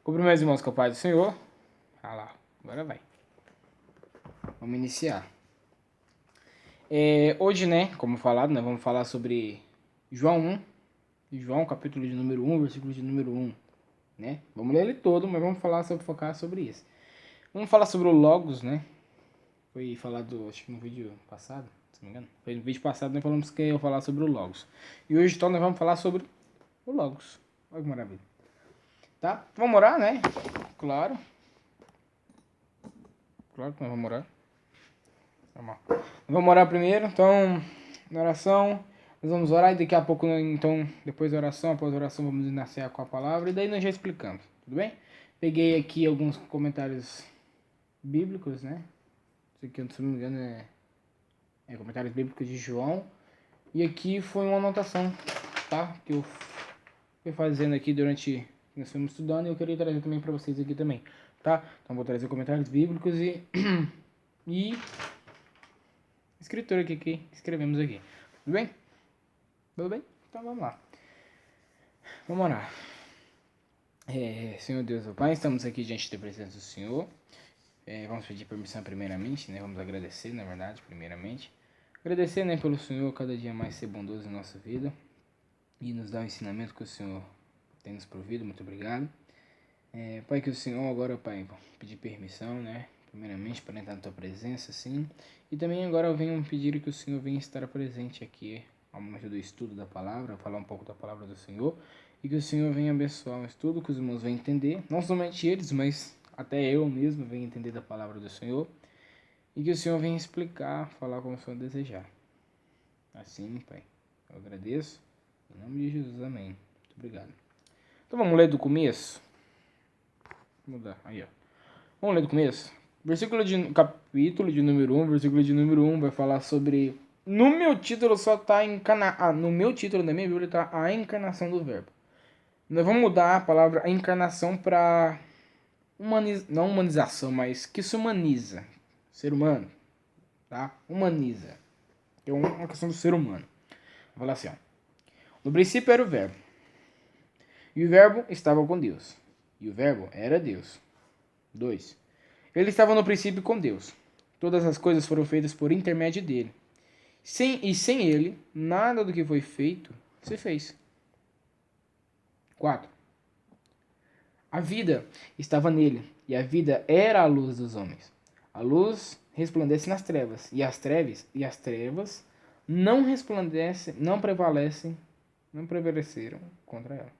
Cumprimento meus irmãos com a paz do Senhor. Ah lá, agora vai. Vamos iniciar. Hoje, como falado, nós vamos falar sobre João 1. João, capítulo de número 1, versículo de número 1. Vamos ler ele todo, mas vamos focar sobre isso. Vamos falar sobre o Logos, Foi falado, acho que no vídeo passado, se não me engano. Foi no vídeo passado, nós falamos que eu ia falar sobre o Logos. E hoje, então, nós vamos falar sobre o Logos. Olha que maravilha. Tá? Vamos orar, Claro. Claro que nós vamos orar. Vamos orar primeiro, então, na oração, nós vamos orar e daqui a pouco, então, depois da oração, após a oração, vamos iniciar com a palavra e daí nós já explicamos, tudo bem? Peguei aqui alguns comentários bíblicos, Isso aqui, se não me engano, é comentários bíblicos de João. E aqui foi uma anotação, tá? Que eu fui fazendo aqui durante que nós fomos estudando e eu queria trazer também para vocês aqui também, tá? Então vou trazer comentários bíblicos e escritura que escrevemos aqui. Tudo bem? Tudo bem? Então vamos lá. Vamos orar. Senhor Deus, Pai, estamos aqui diante da presença do Senhor. Vamos pedir permissão primeiramente, Vamos agradecer, na verdade, primeiramente. Agradecer, pelo Senhor cada dia mais ser bondoso em nossa vida e nos dar o ensinamento que o Senhor tem nos provido. Muito obrigado. Pai, que o Senhor agora, Pai, pedir permissão, primeiramente para entrar na tua presença, sim. E também agora eu venho pedir que o Senhor venha estar presente aqui ao momento do estudo da palavra, falar um pouco da palavra do Senhor. E que o Senhor venha abençoar o estudo, que os irmãos venham entender, não somente eles, mas até eu mesmo venho entender da palavra do Senhor. E que o Senhor venha explicar, falar como o Senhor desejar. Assim, Pai, eu agradeço. Em nome de Jesus, amém. Muito obrigado. Então vamos ler do começo. Vou mudar, aí ó. Vamos ler do começo. Capítulo de número 1, versículo de número 1 vai falar sobre... No meu título só tá no meu título da minha Bíblia tá a encarnação do verbo. Nós vamos mudar a palavra encarnação para não humanização, mas que se humaniza. Ser humano, tá? Humaniza. É uma questão do ser humano. Vou falar assim, ó. No princípio era o verbo. E o verbo estava com Deus. E o verbo era Deus. 2. Ele estava no princípio com Deus. Todas as coisas foram feitas por intermédio dele. Sem ele, nada do que foi feito se fez. 4. A vida estava nele, e a vida era a luz dos homens. A luz resplandece nas trevas, e as trevas não prevaleceram contra ela.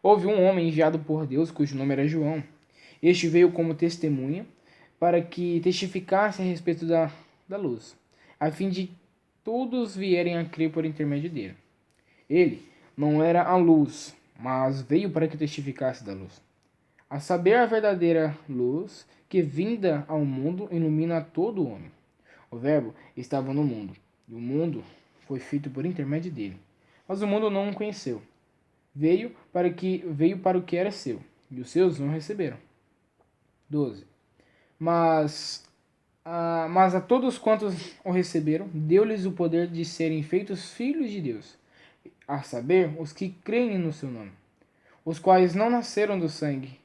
Houve um homem enviado por Deus, cujo nome era João. Este veio como testemunha para que testificasse a respeito da luz, a fim de todos vierem a crer por intermédio dele. Ele não era a luz, mas veio para que testificasse da luz. A saber, a verdadeira luz que vinda ao mundo ilumina todo o homem. O verbo estava no mundo, e o mundo foi feito por intermédio dele. Mas o mundo não o conheceu. Veio para o que era seu, e os seus não receberam. 12. Mas a todos quantos o receberam, deu-lhes o poder de serem feitos filhos de Deus, a saber, os que creem no seu nome, os quais não nasceram do sangue,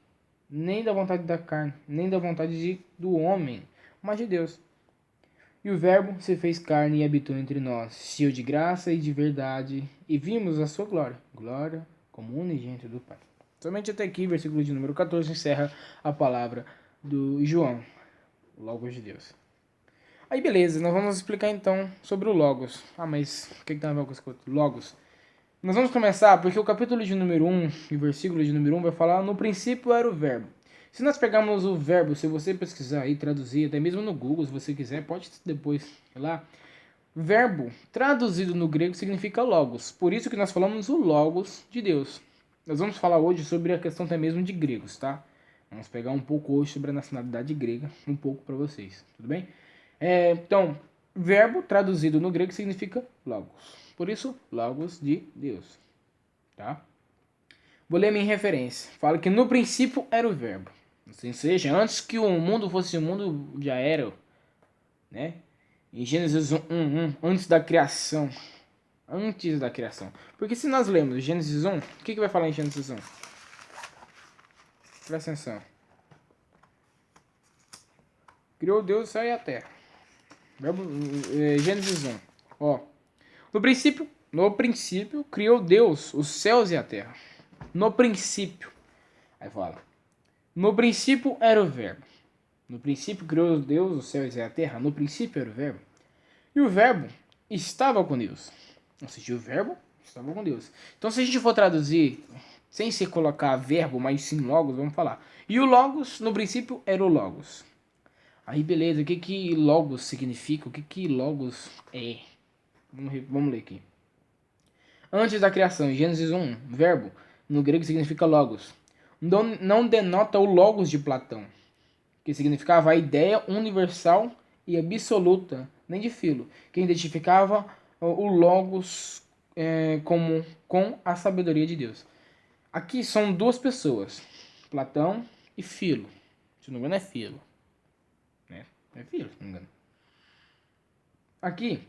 nem da vontade da carne, nem da vontade do homem, mas de Deus. E o verbo se fez carne e habitou entre nós, cheio de graça e de verdade, e vimos a sua glória como unigênito do Pai. Somente até aqui, versículo de número 14, encerra a palavra do João, o Logos de Deus. Aí beleza, nós vamos explicar então sobre o Logos. Mas o que tem a ver com esse Logos? Nós vamos começar porque o capítulo de número 1 e o versículo de número 1 vai falar: no princípio era o verbo. Se nós pegarmos o verbo, se você pesquisar e traduzir, até mesmo no Google, se você quiser, pode depois ir lá. Verbo, traduzido no grego, significa logos. Por isso que nós falamos o logos de Deus. Nós vamos falar hoje sobre a questão até mesmo de gregos, tá? Vamos pegar um pouco hoje sobre a nacionalidade grega, um pouco para vocês, tudo bem? Então, verbo traduzido no grego significa logos. Por isso, logos de Deus, tá? Vou ler minha referência. Fala que no princípio era o verbo. Ou seja, antes que o mundo fosse o mundo, já era, Em Gênesis 1, antes da criação. Antes da criação. Porque se nós lemos Gênesis 1, o que vai falar em Gênesis 1? Presta atenção. Criou Deus o céu e a terra. Gênesis 1. Ó. No princípio, criou Deus os céus e a terra. No princípio. Aí fala. No princípio era o verbo. No princípio criou Deus os céus e a terra. No princípio era o verbo. E o verbo estava com Deus. Ou seja, o verbo estava com Deus. Então, se a gente for traduzir, sem se colocar verbo, mas sim logos, vamos falar. E o logos, no princípio, era o logos. Aí, beleza, o que logos significa? O que logos é? Vamos ler aqui. Antes da criação, Gênesis 1, verbo, no grego significa logos. Não denota o logos de Platão, que significava a ideia universal e absoluta, nem de Filo, que identificava o logos com a sabedoria de Deus. Aqui são duas pessoas, Platão e Filo. Se não me engano é Filo. É Filo, se não me engano. Aqui,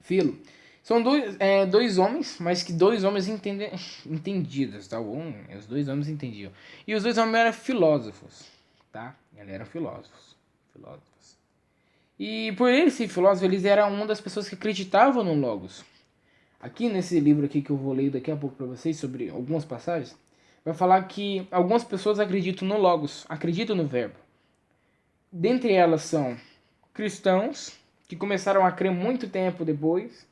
Filo. São dois homens, mas que dois homens entendidos, tá bom? Os dois homens entendiam. E os dois homens eram filósofos, tá? Eles eram filósofos. E por eles ser filósofos, eles eram uma das pessoas que acreditavam no Logos. Aqui nesse livro aqui que eu vou ler daqui a pouco para vocês, sobre algumas passagens, vai falar que algumas pessoas acreditam no Logos, acreditam no Verbo. Dentre elas são cristãos, que começaram a crer muito tempo depois,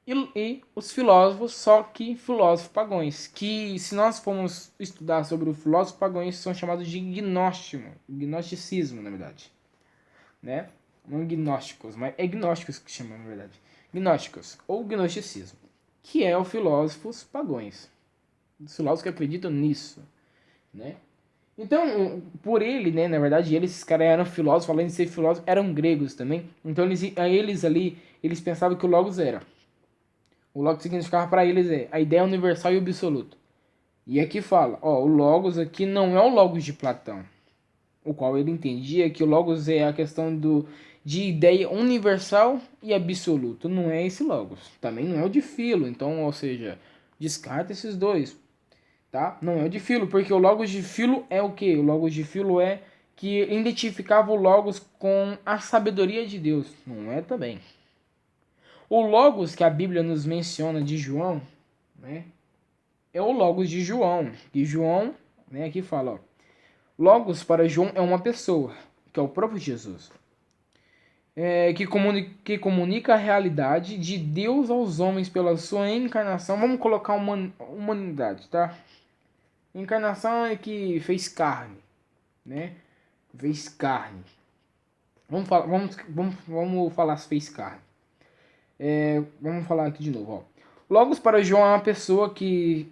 e os filósofos, só que filósofos pagãos, que se nós formos estudar sobre os filósofos pagãos, são chamados de gnosticismo, na verdade, né? Não gnósticos, mas é gnósticos que chamam, na verdade, gnósticos, ou gnosticismo, que é os filósofos pagãos, os filósofos que acreditam nisso, né? Então, por ele, né, na verdade, esses caras eram filósofos, além de ser filósofos, eram gregos também, então eles pensavam que o Logos era. O Logos significava para eles a ideia universal e absoluta. E aqui fala, ó, o Logos aqui não é o Logos de Platão, o qual ele entendia que o Logos é a questão de ideia universal e absoluta. Não é esse Logos. Também não é o de Filo, então, ou seja, descarta esses dois, tá? Não é o de Filo, porque o Logos de Filo é o quê? O Logos de Filo é que identificava o Logos com a sabedoria de Deus. Não é também. O Logos que a Bíblia nos menciona de João, né, é o Logos de João. E João, né, aqui fala, ó, Logos para João é uma pessoa, que é o próprio Jesus, que comunica a realidade de Deus aos homens pela sua encarnação. Vamos colocar humanidade, tá? Encarnação é que fez carne, né? Fez carne. Vamos falar se fez carne. Vamos falar aqui de novo, ó. Logos para João é uma pessoa que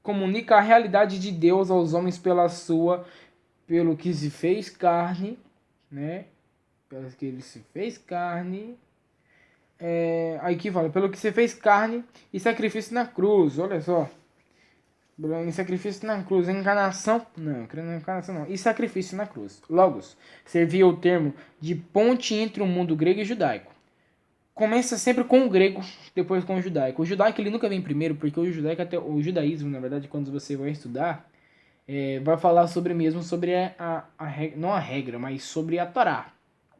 comunica a realidade de Deus aos homens pelo que se fez carne, né? Pelo que ele se fez carne. Aí que fala, pelo que se fez carne e sacrifício na cruz, olha só. Em sacrifício na cruz, encarnação, não, encarnação não, e sacrifício na cruz. Logos servia o termo de ponte entre o mundo grego e judaico. Começa sempre com o grego, depois com o judaico. O judaico ele nunca vem primeiro, porque o judaísmo, na verdade, quando você vai estudar, vai falar sobre não a regra, mas sobre a Torá,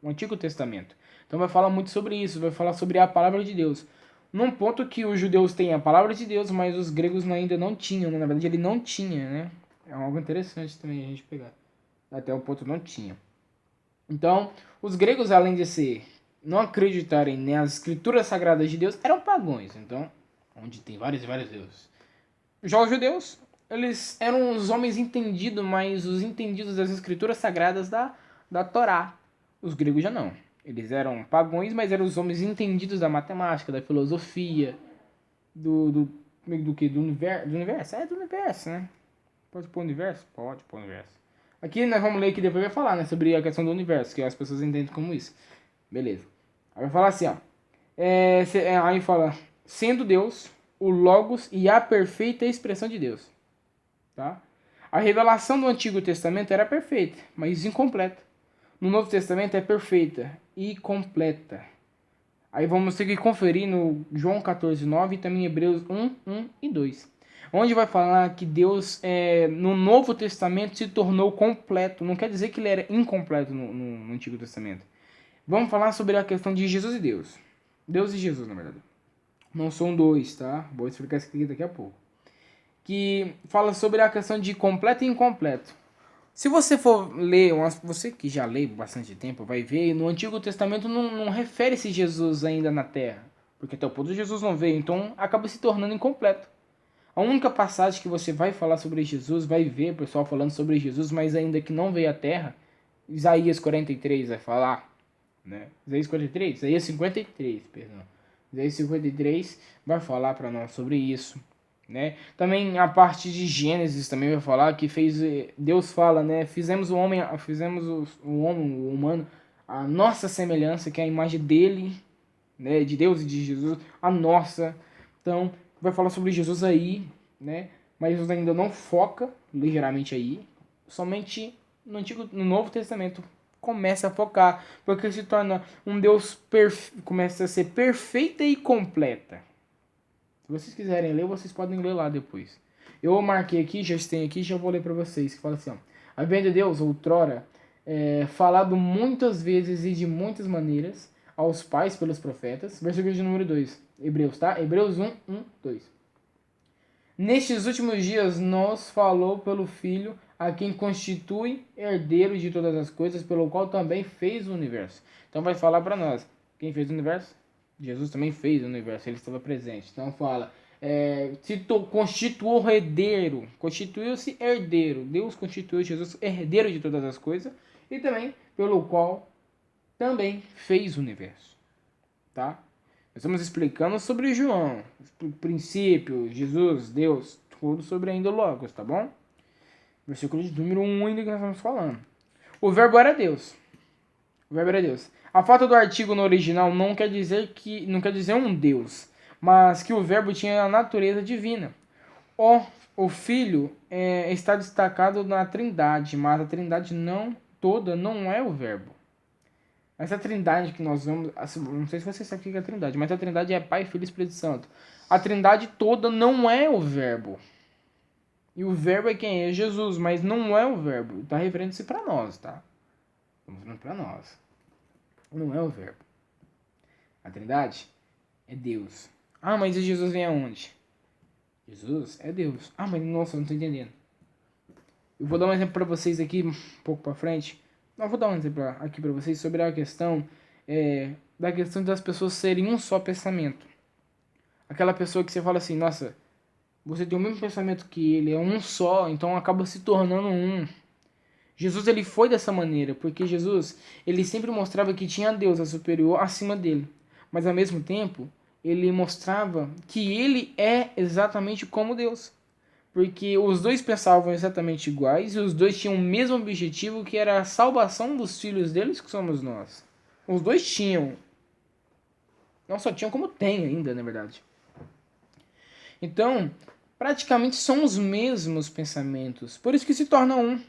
o Antigo Testamento. Então vai falar muito sobre isso, vai falar sobre a palavra de Deus. Num ponto que os judeus têm a palavra de Deus, mas os gregos ainda não tinham, né? Na verdade ele não tinha, né? É algo interessante também a gente pegar. Até o ponto não tinha. Então, os gregos, além de não acreditarem nas escrituras sagradas de Deus, eram pagãos. Então, onde tem vários e vários deuses. Já os judeus, eles eram os homens entendidos, mas os entendidos das escrituras sagradas da Torá. Os gregos já não. Eles eram pagãos, mas eram os homens entendidos da matemática, da filosofia, do que? Do universo? Do universo? Do universo, né? Pode pôr universo? Pode pôr universo. Aqui nós vamos ler que depois vai falar, né? Sobre a questão do universo, que as pessoas entendem como isso. Beleza. Aí vai falar assim, ó. Aí fala, sendo Deus, o Logos e a perfeita expressão de Deus. Tá? A revelação do Antigo Testamento era perfeita, mas incompleta. No Novo Testamento é perfeita e completa. Aí vamos ter que conferir no João 14:9 e também em Hebreus 1:1 e 2. Onde vai falar que Deus, no Novo Testamento, se tornou completo. Não quer dizer que ele era incompleto no Antigo Testamento. Vamos falar sobre a questão de Jesus e Deus. Deus e Jesus, na verdade. Não são dois, tá? Vou explicar isso aqui daqui a pouco. Que fala sobre a questão de completo e incompleto. Se você for ler, você que já lê bastante tempo, vai ver, no Antigo Testamento não refere-se Jesus ainda na Terra. Porque até o ponto de Jesus não veio, então acaba se tornando incompleto. A única passagem que você vai falar sobre Jesus, vai ver o pessoal falando sobre Jesus, mas ainda que não veio à Terra, Isaías 43 vai falar, né? Isaías 43? Isaías 53, perdão. Isaías 53 vai falar para nós sobre isso, né? Também a parte de Gênesis também vai falar que Deus fala, né? Fizemos o homem, o humano, a nossa semelhança, que é a imagem dele, né? De Deus e de Jesus, a nossa. Então, vai falar sobre Jesus aí, né? Mas Jesus ainda não foca ligeiramente aí, somente no Novo Testamento começa a focar, porque se torna um Deus começa a ser perfeita e completa. Se vocês quiserem ler, vocês podem ler lá depois. Eu marquei aqui, já tenho aqui, já vou ler para vocês, que fala assim, ó. Havendo Deus, outrora, falado muitas vezes e de muitas maneiras aos pais pelos profetas. Versículo de número 2. Hebreus, tá? Hebreus 1:2. Nestes últimos dias nos falou pelo Filho, a quem constitui herdeiro de todas as coisas, pelo qual também fez o universo. Então vai falar para nós, quem fez o universo? Jesus também fez o universo, ele estava presente. Então fala, constituiu herdeiro, constituiu-se herdeiro. Deus constituiu Jesus herdeiro de todas as coisas e também pelo qual também fez o universo, tá? Nós estamos explicando sobre João, o princípio, Jesus, Deus, tudo sobre ainda o Logos, tá bom? Versículo de número 1 ainda que nós estamos falando. O verbo era Deus. O verbo era Deus. A falta do artigo no original não quer dizer um Deus, mas que o verbo tinha a natureza divina. O Filho está destacado na Trindade, mas a Trindade toda não é o verbo. Essa Trindade que nós vamos, não sei se você sabe o que é a Trindade, mas a Trindade é Pai, Filho e Espírito Santo. A Trindade toda não é o verbo. E o verbo é quem? É Jesus, mas não é o verbo. Está referindo-se para nós, tá? Estamos falando para nós. Não é o verbo. A Trindade é Deus. Ah, mas Jesus vem aonde? Jesus é Deus. Ah, mas nossa, eu não estou entendendo. Eu vou dar um exemplo para vocês aqui, um pouco para frente. Não, vou dar um exemplo aqui para vocês sobre a questão da questão das pessoas serem um só pensamento. Aquela pessoa que você fala assim, nossa, você tem o mesmo pensamento que ele, é um só, então acaba se tornando um. Jesus ele foi dessa maneira, porque Jesus ele sempre mostrava que tinha Deus a superior acima dele, mas ao mesmo tempo ele mostrava que ele é exatamente como Deus, porque os dois pensavam exatamente iguais e os dois tinham o mesmo objetivo, que era a salvação dos filhos deles, que somos nós. Os dois tinham, não só tinham como tem ainda, na verdade. Então, praticamente são os mesmos pensamentos, por isso que se torna um.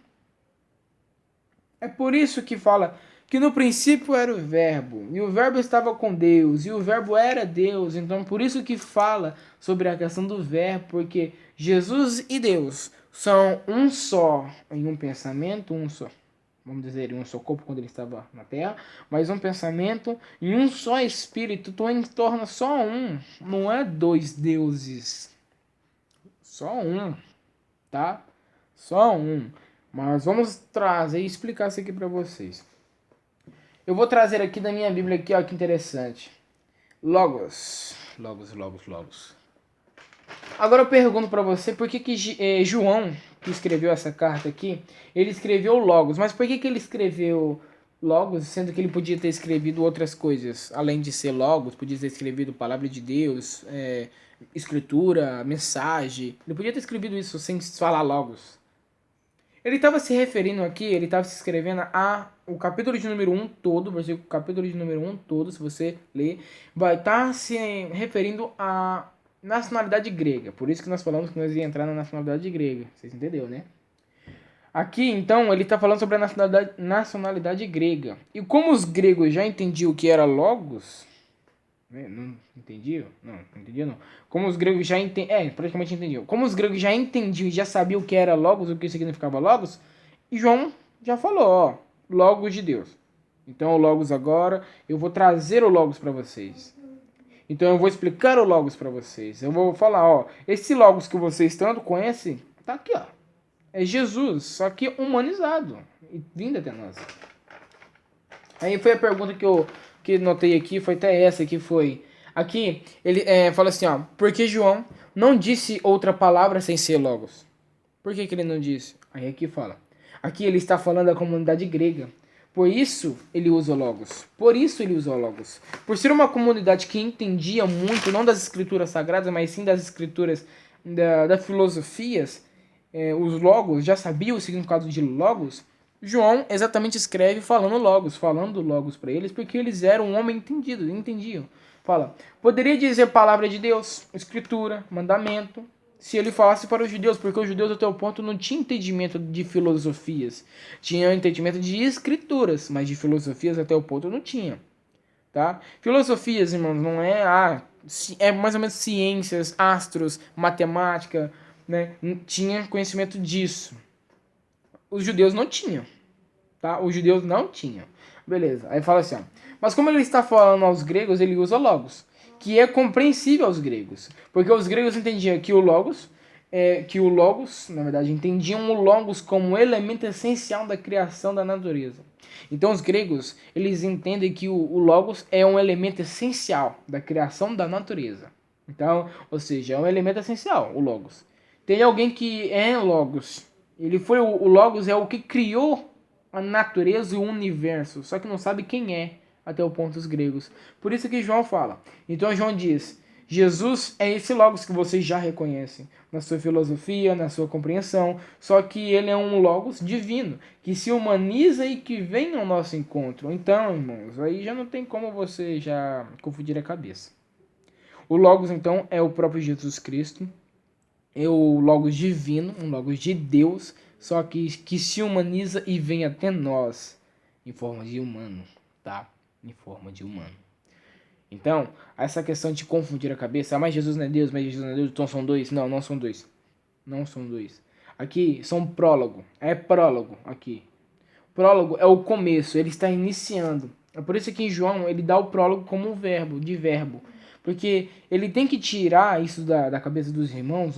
É por isso que fala que no princípio era o verbo, e o verbo estava com Deus, e o verbo era Deus. Então por isso que fala sobre a questão do verbo, porque Jesus e Deus são um só em um pensamento, um só, vamos dizer, em um só corpo quando ele estava na terra, mas um pensamento em um só espírito, então torna só um, não é dois deuses, só um, tá? Só um. Mas vamos trazer e explicar isso aqui para vocês. Eu vou trazer aqui da minha Bíblia aqui, ó, que interessante. Logos. Logos. Agora eu pergunto para você, por que João, que escreveu essa carta aqui, ele escreveu Logos. Mas por que ele escreveu Logos, sendo que ele podia ter escrevido outras coisas? Além de ser Logos, podia ter escrevido Palavra de Deus, Escritura, Mensagem. Ele podia ter escrevido isso sem falar Logos. Ele estava se referindo aqui, ele estava se escrevendo o capítulo de número 1 todo, versículo capítulo de número 1 todo, se você ler, vai estar se referindo à nacionalidade grega. Por isso que nós falamos que nós ia entrar na nacionalidade grega. Vocês entenderam, né? Aqui, então, ele está falando sobre a nacionalidade grega. E como os gregos já entendiam o que era logos, Não entendiam? Não entendia não. Como os gregos já entendiam, praticamente entendiam. Como os gregos já entendiam e já sabiam o que era logos, o que significava logos, e João já falou, ó, logos de Deus. Então o logos agora, eu vou trazer o logos para vocês. Então eu vou explicar o logos para vocês. Eu vou falar, ó, esse logos que vocês tanto conhecem, tá aqui, ó. É Jesus, só que humanizado e vindo até nós. Aí foi a pergunta que notei aqui, foi até essa que foi. Aqui ele fala assim, ó, porque João não disse outra palavra sem ser logos. Por que ele não disse? Aí aqui fala. Aqui ele está falando da comunidade grega. Por isso ele usa logos. Por isso ele usa logos. Por ser uma comunidade que entendia muito, não das escrituras sagradas, mas sim das escrituras das filosofias, os logos, já sabia o significado de logos. João exatamente escreve falando logos para eles, porque eles eram um homem entendido, entendiam. Fala, poderia dizer palavra de Deus, escritura, mandamento, se ele falasse para os judeus, porque os judeus até o ponto não tinham entendimento de filosofias, tinham entendimento de escrituras, mas de filosofias até o ponto não tinham, tá? Filosofias, irmãos, não é é mais ou menos ciências, astros, matemática, né? Tinha conhecimento disso. Os judeus não tinham, tá? Os judeus não tinham. Beleza. Aí fala assim, ó. Mas como ele está falando aos gregos, ele usa logos, que é compreensível aos gregos, porque os gregos entendiam que o logos, na verdade, entendiam o logos como um elemento essencial da criação da natureza. Então os gregos, eles entendem que o logos é um elemento essencial da criação da natureza. Então, ou seja, é um elemento essencial, o logos. Tem alguém que é logos. O logos é o que criou a natureza e o universo, só que não sabe quem é até o ponto dos gregos. Por isso que João fala. Então João diz: Jesus é esse logos que vocês já reconhecem na sua filosofia, na sua compreensão, só que ele é um logos divino, que se humaniza e que vem ao nosso encontro. Então, irmãos, aí já não tem como você já confundir a cabeça. O logos então é o próprio Jesus Cristo, é o logos divino, um logos de Deus, só que se humaniza e vem até nós em forma de humano, tá? Em forma de humano. Então, essa questão de confundir a cabeça, mas Jesus não é Deus, mas Jesus não é Deus, então são dois. Não, não são dois. Não são dois. Aqui são prólogo. É prólogo aqui. Prólogo é o começo, ele está iniciando. É por isso que em João ele dá o prólogo como um verbo, de verbo. Porque ele tem que tirar isso da cabeça dos irmãos.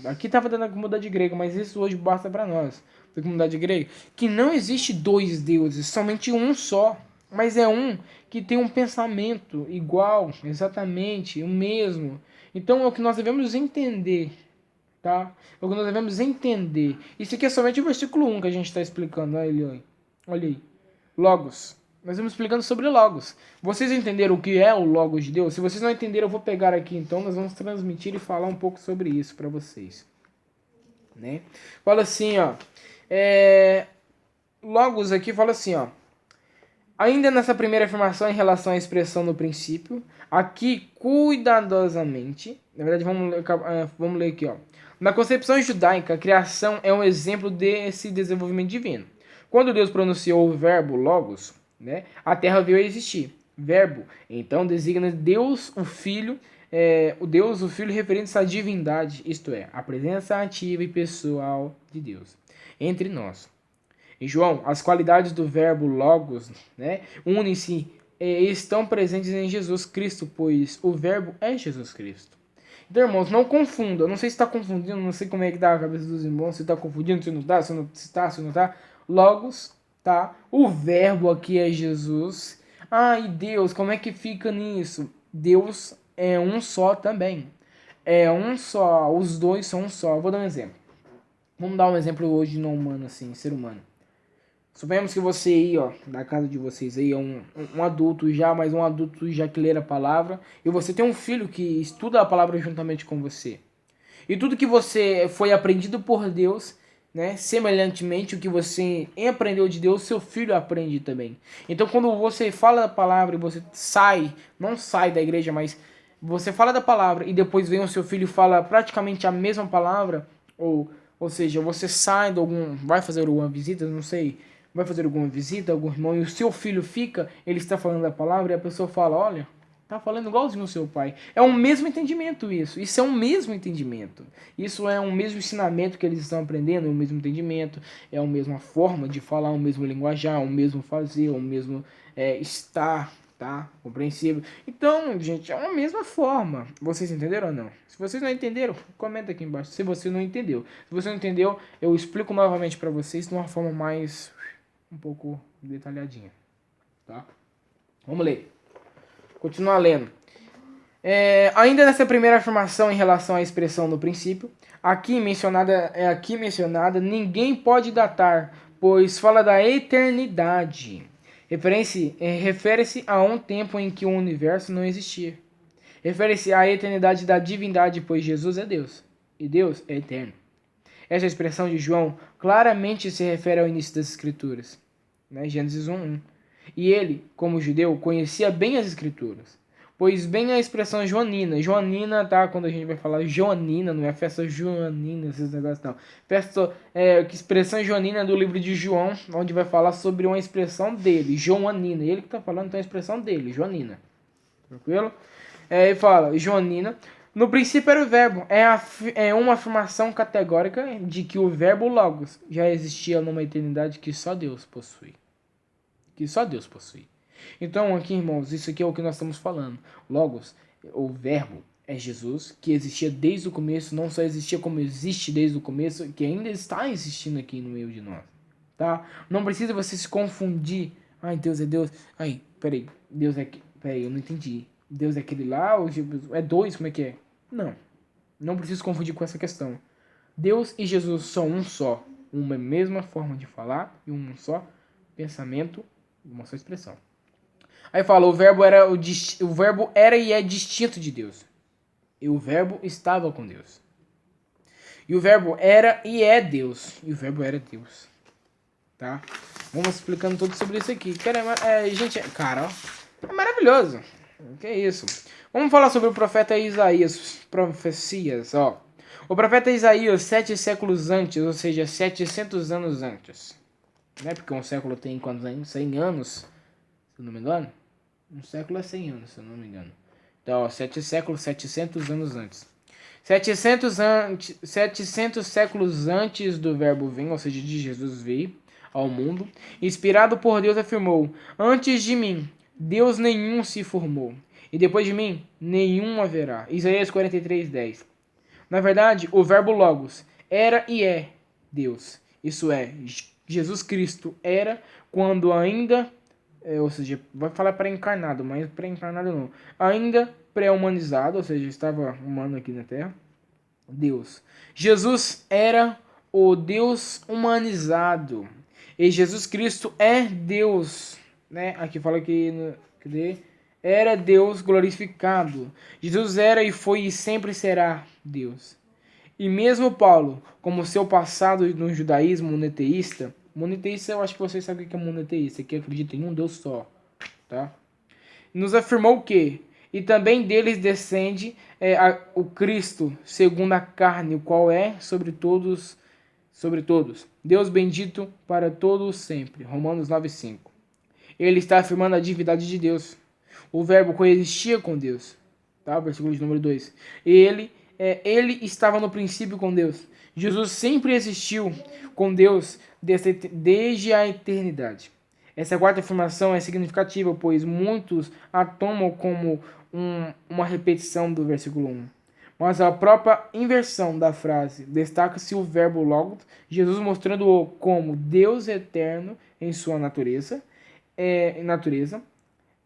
Aqui estava dando a comunidade grega, mas isso hoje basta para nós, da comunidade grega. Que não existe dois deuses, somente um só. Mas é um que tem um pensamento igual, exatamente, o mesmo. Então é o que nós devemos entender, tá? É o que nós devemos entender. Isso aqui é somente o versículo 1 que a gente está explicando. Olha aí. Logos. Nós estamos explicando sobre Logos. Vocês entenderam o que é o Logos de Deus? Se vocês não entenderam, eu vou pegar aqui então. Nós vamos transmitir e falar um pouco sobre isso para vocês. Né? Fala assim, ó. Logos aqui fala assim, ó. Ainda nessa primeira afirmação em relação à expressão no princípio, aqui cuidadosamente, na verdade vamos ler aqui, ó. Na concepção judaica, a criação é um exemplo desse desenvolvimento divino. Quando Deus pronunciou o verbo logos, né, a terra veio a existir. Verbo, então, designa Deus, o Filho, o Filho referindo-se à divindade, isto é, a presença ativa e pessoal de Deus entre nós. Em João, as qualidades do verbo logos, né, unem-se e estão presentes em Jesus Cristo, pois o verbo é Jesus Cristo. Então, irmãos, não confunda. Eu não sei se está confundindo, não sei como é que dá a cabeça dos irmãos, se está confundindo, se não está, se não está. Logos, tá? O verbo aqui é Jesus. E Deus, como é que fica nisso? Deus é um só também. É um só, os dois são um só. Eu vou dar um exemplo. Vamos dar um exemplo hoje no humano, assim, ser humano. Suponhamos que você aí, ó, da casa de vocês aí, é um adulto já, mas um adulto já que lê a palavra, e você tem um filho que estuda a palavra juntamente com você. E tudo que você foi aprendido por Deus, né, semelhantemente o que você aprendeu de Deus, seu filho aprende também. Então quando você fala da palavra e você não sai da igreja, mas você fala da palavra e depois vem o seu filho e fala praticamente a mesma palavra, ou seja, você sai de vai fazer alguma visita, não sei, vai fazer alguma visita, algum irmão, e o seu filho fica, ele está falando a palavra, e a pessoa fala, olha, Tá falando igualzinho o seu pai. É o mesmo entendimento isso. Isso é um mesmo entendimento. Isso é um mesmo ensinamento que eles estão aprendendo, é o mesmo entendimento, é a mesma forma de falar, o mesmo linguajar, o mesmo fazer, o mesmo estar, tá? Compreensível. Então, gente, é uma mesma forma. Vocês entenderam ou não? Se vocês não entenderam, comenta aqui embaixo. Se você não entendeu. Se você não entendeu, eu explico novamente para vocês de uma forma mais um pouco detalhadinha, tá? Vamos ler. Continuar lendo. Ainda nessa primeira afirmação em relação à expressão no princípio, aqui mencionada, ninguém pode datar, pois fala da eternidade. Refere-se a um tempo em que o universo não existia. Refere-se à eternidade da divindade, pois Jesus é Deus, e Deus é eterno. Essa expressão de João claramente se refere ao início das Escrituras, né? Gênesis 1:1. E ele, como judeu, conhecia bem as Escrituras, pois bem a expressão joanina. Joanina, tá? Quando a gente vai falar joanina, não é festa joanina, esses negócios não. Festa, expressão joanina do livro de João, onde vai falar sobre uma expressão dele, joanina. Ele que tá falando, então, a expressão dele, joanina. Tranquilo? Ele fala, joanina. No princípio era o verbo. É uma afirmação categórica de que o verbo logos já existia numa eternidade que só Deus possui. Que só Deus possui. Então, aqui, irmãos, isso aqui é o que nós estamos falando. Logos, o verbo, é Jesus, que existia desde o começo, não só existia como existe desde o começo, que ainda está existindo aqui no meio de nós. Tá? Não precisa você se confundir. Ai, Deus é Deus. Ai, peraí, Deus é... Peraí, eu não entendi. Deus é aquele lá, ou é dois, como é que é? Não. Não precisa se confundir com essa questão. Deus e Jesus são um só. Uma mesma forma de falar e um só pensamento, uma só expressão. Aí fala, o verbo era e é distinto de Deus. E o verbo estava com Deus. E o verbo era e é Deus. E o verbo era Deus. Tá? Vamos explicando tudo sobre isso aqui. Gente, cara, ó, é maravilhoso. Que é isso? Vamos falar sobre o profeta Isaías, profecias, ó. O profeta Isaías, 7 séculos antes, ou seja, 700 anos antes. Né? Porque um século tem quantos anos? 100 anos, se eu não me engano. Um século é 100 anos, se eu não me engano. Então, ó, 7 séculos, 700 anos antes. 700 séculos antes do verbo vir, ou seja, de Jesus vir ao mundo, inspirado por Deus, afirmou: antes de mim, Deus nenhum se formou, e depois de mim, nenhum haverá. Isaías 43:10. Na verdade, o verbo logos era e é Deus. Isso é, Jesus Cristo era quando ainda, ou seja, vai falar pré-encarnado, mas pré-encarnado não. Ainda pré-humanizado, ou seja, estava humano aqui na Terra. Deus. Jesus era o Deus humanizado. E Jesus Cristo é Deus, né? Aqui fala que era Deus glorificado. Jesus era e foi e sempre será Deus. E mesmo Paulo, como seu passado no judaísmo monoteísta, eu acho que vocês sabem o que é monoteísta, que acredita em um Deus só, tá? Nos afirmou que e também deles descende o Cristo, segundo a carne, o qual é sobre todos, Deus bendito para todos sempre. Romanos 9:5. Ele está afirmando a divindade de Deus. O verbo coexistia com Deus. Tá? Versículo de número 2. Ele estava no princípio com Deus. Jesus sempre existiu com Deus desde a eternidade. Essa quarta afirmação é significativa, pois muitos a tomam como uma repetição do versículo 1. Mas a própria inversão da frase destaca-se o verbo logos, Jesus mostrando-o como Deus eterno em sua natureza.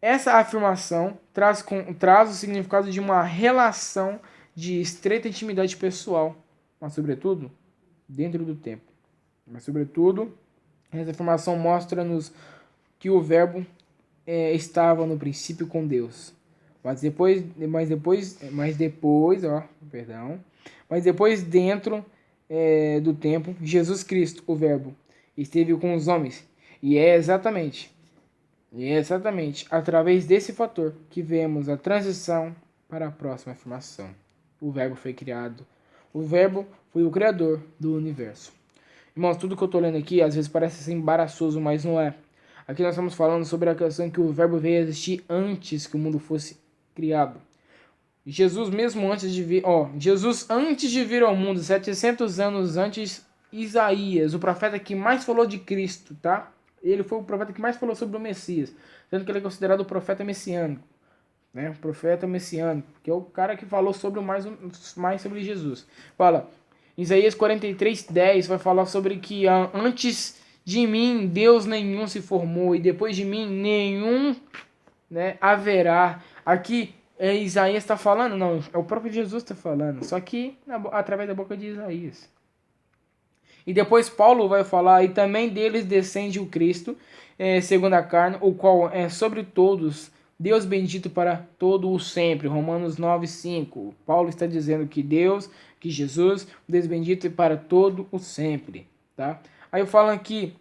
Essa afirmação traz o significado de uma relação de estreita intimidade pessoal, mas sobretudo dentro do tempo. Essa afirmação mostra-nos que o verbo estava no princípio com Deus. Mas depois, dentro do tempo, Jesus Cristo, o verbo, esteve com os homens. E é exatamente através desse fator que vemos a transição para a próxima afirmação. O verbo foi criado. O verbo foi o criador do universo. Irmãos, tudo que eu estou lendo aqui às vezes parece ser embaraçoso, mas não é. Aqui nós estamos falando sobre a questão que o verbo veio a existir antes que o mundo fosse criado. Jesus mesmo antes de vir, Jesus antes de vir ao mundo, 700 anos antes, Isaías, o profeta que mais falou de Cristo, tá? Ele foi o profeta que mais falou sobre o Messias, tanto que ele é considerado o profeta messiânico, né? O profeta messiânico, que é o cara que falou sobre mais sobre Jesus. Fala, Isaías 43:10 vai falar sobre que antes de mim Deus nenhum se formou e depois de mim nenhum, né, haverá. Aqui Isaías está falando? Não, é o próprio Jesus está falando, só que através da boca de Isaías. E depois Paulo vai falar, e também deles descende o Cristo, segundo a carne, o qual é sobre todos, Deus bendito para todo o sempre. Romanos 9:5. Paulo está dizendo que Deus, que Jesus, Deus bendito para todo o sempre. Tá? Aí eu falo aqui,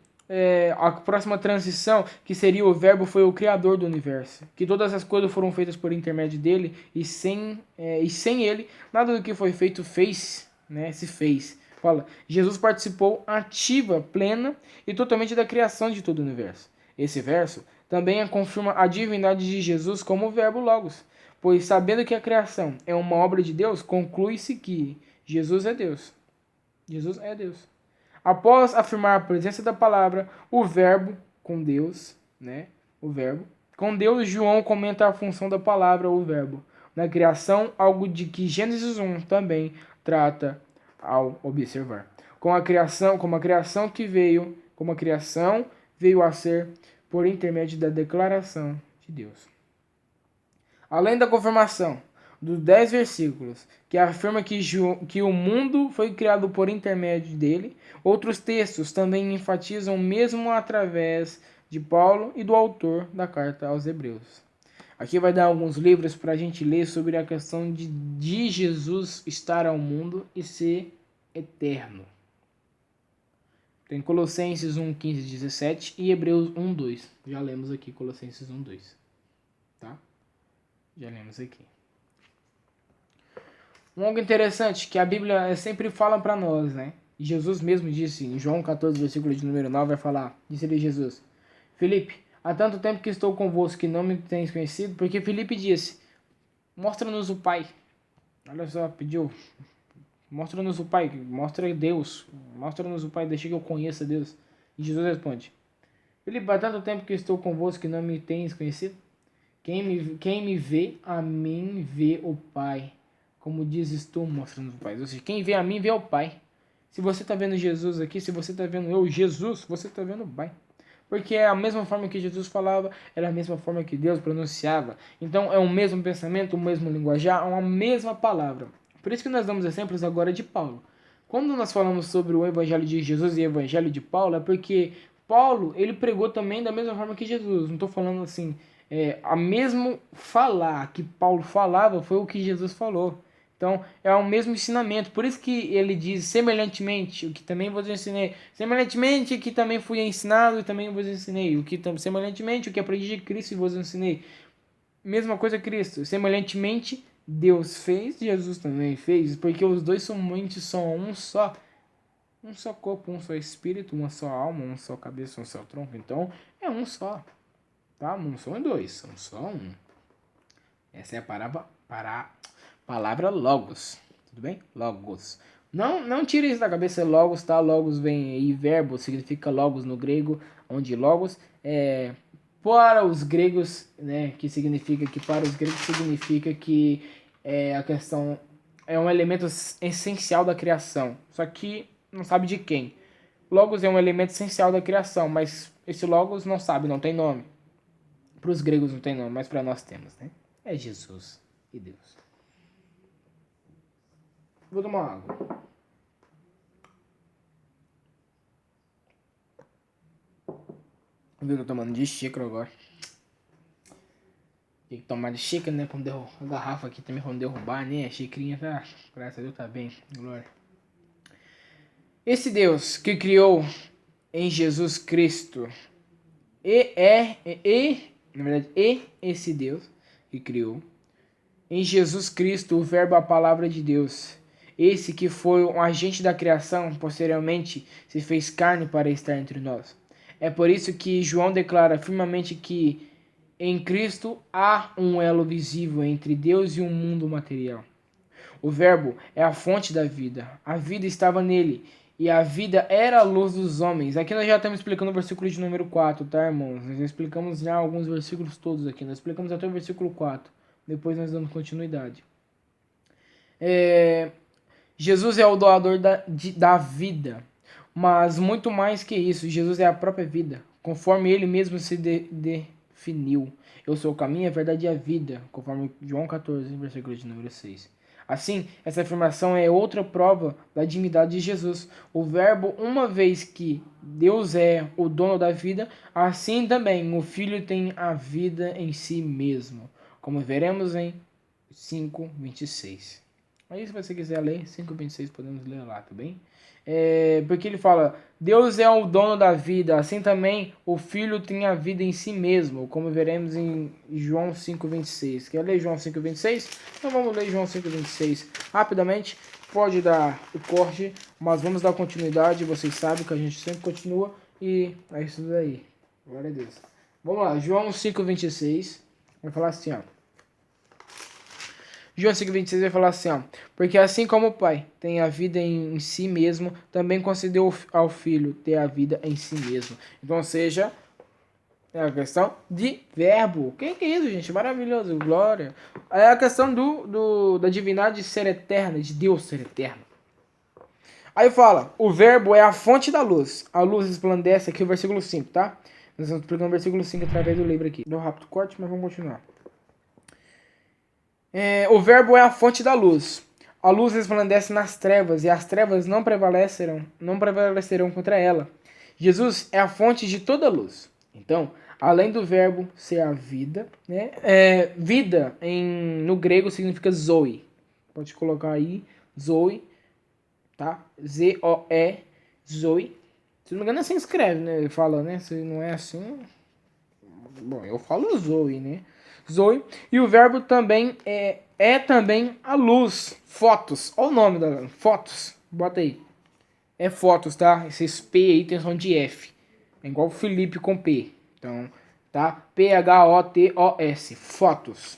a próxima transição, que seria o verbo, foi o criador do universo. Que todas as coisas foram feitas por intermédio dele, e sem ele, nada do que foi feito se fez. Fala, Jesus participou ativa, plena e totalmente da criação de todo o universo. Esse verso também confirma a divindade de Jesus como o verbo logos, pois sabendo que a criação é uma obra de Deus, conclui-se que Jesus é Deus. Jesus é Deus. Após afirmar a presença da palavra, o verbo com Deus, né? O verbo com Deus, João comenta a função da palavra, o verbo, na criação, algo de que Gênesis 1 também trata ao observar. Como a criação veio a ser por intermédio da declaração de Deus. Além da confirmação dos 10 versículos, que afirma que o mundo foi criado por intermédio dele, outros textos também enfatizam mesmo através de Paulo e do autor da carta aos Hebreus. Aqui vai dar alguns livros para a gente ler sobre a questão de Jesus estar ao mundo e ser eterno. Tem Colossenses 1:15-17 e Hebreus 1:2. Já lemos aqui Colossenses 1:2. Tá? Já lemos aqui. Algo interessante que a Bíblia sempre fala para nós, né? E Jesus mesmo disse em João 14, versículo de número 9, vai falar, disse-lhe Jesus, Filipe, há tanto tempo que estou convosco que não me tens conhecido, porque Filipe disse, mostra-nos o Pai. Olha só, pediu, mostra-nos o Pai, mostra Deus, mostra-nos o Pai, deixa que eu conheça Deus. E Jesus responde, Filipe, há tanto tempo que estou convosco que não me tens conhecido? Quem me vê, a mim vê o Pai. Como dizes tu, mostrando o Pai. Ou seja, quem vê a mim, vê o Pai. Se você está vendo Jesus aqui, se você está vendo eu, Jesus, você está vendo o Pai. Porque é a mesma forma que Jesus falava, era a mesma forma que Deus pronunciava. Então é o mesmo pensamento, o mesmo linguajar, uma mesma palavra. Por isso que nós damos exemplos agora de Paulo. Quando nós falamos sobre o Evangelho de Jesus e o Evangelho de Paulo, é porque Paulo, ele pregou também da mesma forma que Jesus. Não estou falando assim, a mesmo falar que Paulo falava foi o que Jesus falou. Então, é o mesmo ensinamento. Por isso que ele diz, semelhantemente, o que também vos ensinei. Semelhantemente, o que também fui ensinado e também vos ensinei. Semelhantemente, o que aprendi de Cristo e vos ensinei. Mesma coisa Cristo. Semelhantemente, Deus fez, Jesus também fez. Porque os dois somente são um só. Um só corpo, um só espírito, uma só alma, uma só cabeça, um só tronco. Então, é um só. Tá? Não são dois, são só um. Essa é a palavra logos, tudo bem? Logos. Não tire isso da cabeça, logos, tá? Logos vem aí, verbo, significa logos no grego, onde logos para os gregos, né, que para os gregos significa que a questão é um elemento essencial da criação, só que não sabe de quem. Logos é um elemento essencial da criação, mas esse logos não sabe, não tem nome. Para os gregos não tem nome, mas para nós temos, né? É Jesus e Deus. Vou tomar água. Viu que eu tô tomando de xícara agora. Tem que tomar de xícara, né? A garrafa aqui também pra não derrubar, né? A xicrinha tá. Graças a Deus tá bem. Glória. Esse Deus que criou em Jesus Cristo esse Deus que criou em Jesus Cristo o verbo, a palavra de Deus. Esse que foi um agente da criação, posteriormente se fez carne para estar entre nós. É por isso que João declara firmemente que Em Cristo há um elo visível entre Deus e o mundo material. O Verbo é a fonte da vida. A vida estava nele, e a vida era a luz dos homens. Aqui nós já estamos explicando o versículo de número 4, tá, irmãos? Nós já explicamos já alguns versículos todos aqui. Nós explicamos até o versículo 4. Depois nós damos continuidade. Jesus é o doador da vida. Mas muito mais que isso, Jesus é a própria vida. Conforme ele mesmo se definiu. Eu sou o caminho, a verdade e a vida. Conforme João 14, versículo de número 6. Assim, essa afirmação é outra prova da divindade de Jesus. O Verbo, uma vez que Deus é o dono da vida, assim também o Filho tem a vida em si mesmo, como veremos em 5:26. Aí, se você quiser ler 5:26, podemos ler lá, tá bem? Porque ele fala, Deus é o dono da vida, assim também o Filho tem a vida em si mesmo, como veremos em João 5:26. Quer ler João 5:26? Então vamos ler João 5:26 rapidamente. Pode dar o corte, mas vamos dar continuidade. Vocês sabem que a gente sempre continua e é isso daí. Glória a Deus. Vamos lá, João 5:26 vai falar assim, ó. João 5:26 vai falar assim, ó. Porque assim como o Pai tem a vida em si mesmo, também concedeu ao Filho ter a vida em si mesmo. Então, ou seja, é a questão de verbo. O que é isso, gente? Maravilhoso, glória. É a questão da divindade ser eterna, de Deus ser eterno. Aí fala, o verbo é a fonte da luz. A luz resplandece, aqui o versículo 5, tá? Nós estamos explicando o versículo 5 através do livro aqui. Deu um rápido corte, mas vamos continuar. O verbo é a fonte da luz. A luz resplandece nas trevas, e as trevas não prevalecerão contra ela. Jesus é a fonte de toda luz. Então, além do verbo ser a vida, né? Vida no grego significa zoe. Pode colocar aí, zoe, tá? Z-O-E, zoe. Se não me engano, assim escreve, né? Ele fala, né? Se não é assim... Bom, eu falo zoe, né? Zoe. E o verbo também é também a luz. Fotos. Olha o nome da fotos. Bota aí. É fotos, tá? Esses P aí tem som de F. É igual Felipe com P. Então, tá? P-H-O-T-O-S. Fotos.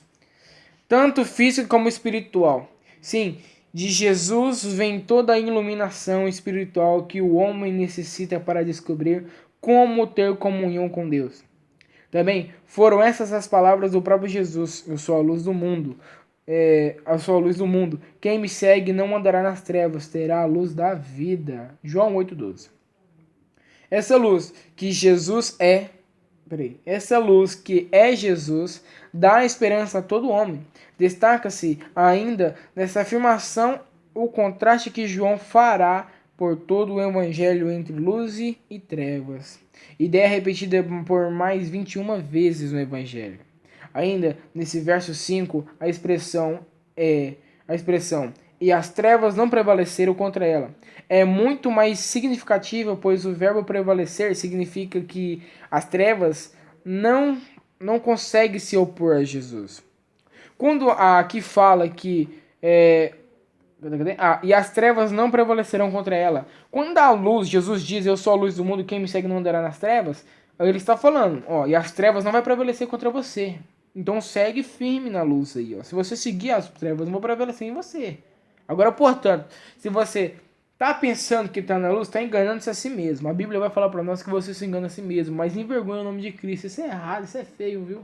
Tanto física como espiritual. Sim, de Jesus vem toda a iluminação espiritual que o homem necessita para descobrir como ter comunhão com Deus. Também foram essas as palavras do próprio Jesus. Eu sou a luz do mundo. Eu sou a luz do mundo. Quem me segue não andará nas trevas, terá a luz da vida. João 8:12. Essa luz que Jesus é, essa luz que é Jesus dá esperança a todo homem. Destaca-se ainda nessa afirmação o contraste que João fará por todo o evangelho entre luz e trevas. Ideia repetida por mais 21 vezes no evangelho. Ainda nesse verso 5, a expressão e as trevas não prevaleceram contra ela. É muito mais significativa, pois o verbo prevalecer significa que as trevas não conseguem se opor a Jesus. Quando aqui fala que e as trevas não prevalecerão contra ela. Quando a luz, Jesus diz, eu sou a luz do mundo, quem me segue não andará nas trevas. Ele está falando, e as trevas não vai prevalecer contra você. Então segue firme na luz aí, ó. Se você seguir as trevas, não vão prevalecer em você. Agora, portanto, se você tá pensando que tá na luz, tá enganando-se a si mesmo. A Bíblia vai falar para nós que você se engana a si mesmo, mas envergonha o nome de Cristo. Isso é errado, isso é feio, viu?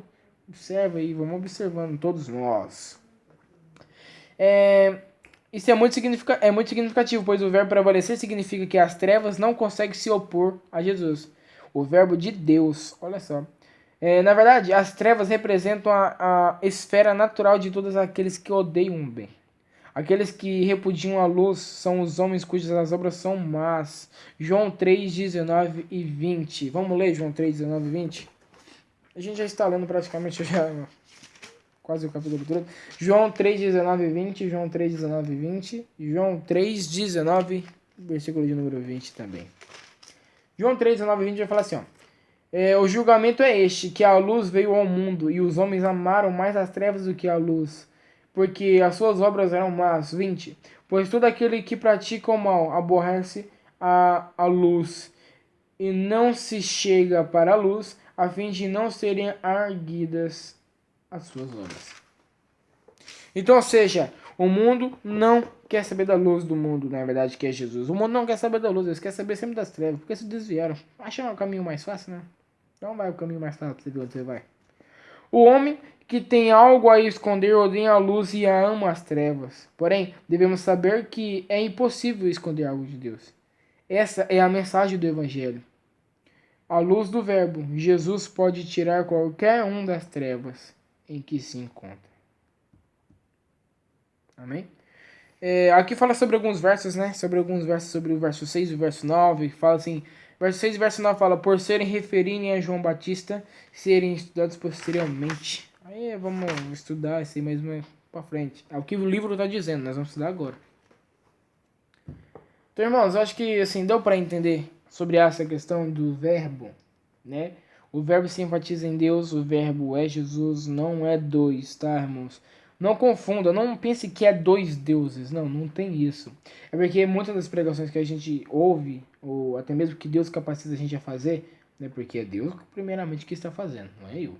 Observa aí, vamos observando todos nós. Isso é muito significativo, pois o verbo prevalecer significa que as trevas não conseguem se opor a Jesus. O verbo de Deus, olha só. Na verdade, as trevas representam a esfera natural de todos aqueles que odeiam o bem. Aqueles que repudiam a luz são os homens cujas obras são más. João 3, 19 e 20. Vamos ler João 3, 19 e 20? A gente já está lendo praticamente quase o capítulo todo. João 3, 19 e 20. João 3, 19 e 20. João 3, 19, versículo de número 20 também. João 3, 19 e 20 vai falar assim, ó. O julgamento é este, que a luz veio ao mundo, e os homens amaram mais as trevas do que a luz, porque as suas obras eram más. 20. Pois todo aquele que pratica o mal aborrece a luz, e não se chega para a luz, a fim de não serem arguidas as suas obras. Então, ou seja, o mundo não quer saber da luz do mundo, na verdade, que é Jesus. O mundo não quer saber da luz, eles querem saber sempre das trevas, porque se desviaram. Acham o caminho mais fácil, né? Então vai o caminho mais fácil pra você ver onde você vai. O homem que tem algo a esconder odeia a luz e a ama as trevas. Porém, devemos saber que é impossível esconder algo de Deus. Essa é a mensagem do Evangelho. A luz do Verbo, Jesus pode tirar qualquer um das trevas em que se encontra. Amém? Aqui fala sobre alguns versos, né? Sobre o verso 6 e o verso 9. Fala assim, verso 6 e verso 9 fala, por serem referirem a João Batista, serem estudados posteriormente. Aí vamos estudar isso aí mesmo pra frente. É o que o livro tá dizendo, nós vamos estudar agora. Então, irmãos, eu acho que assim, deu para entender sobre essa questão do verbo, né? O verbo se enfatiza em Deus, o verbo é Jesus, não é dois, tá, irmãos? Não confunda, não pense que é dois deuses, não tem isso. É porque muitas das pregações que a gente ouve, ou até mesmo que Deus capacita a gente a fazer, né? Porque é Deus primeiramente que está fazendo, não é eu.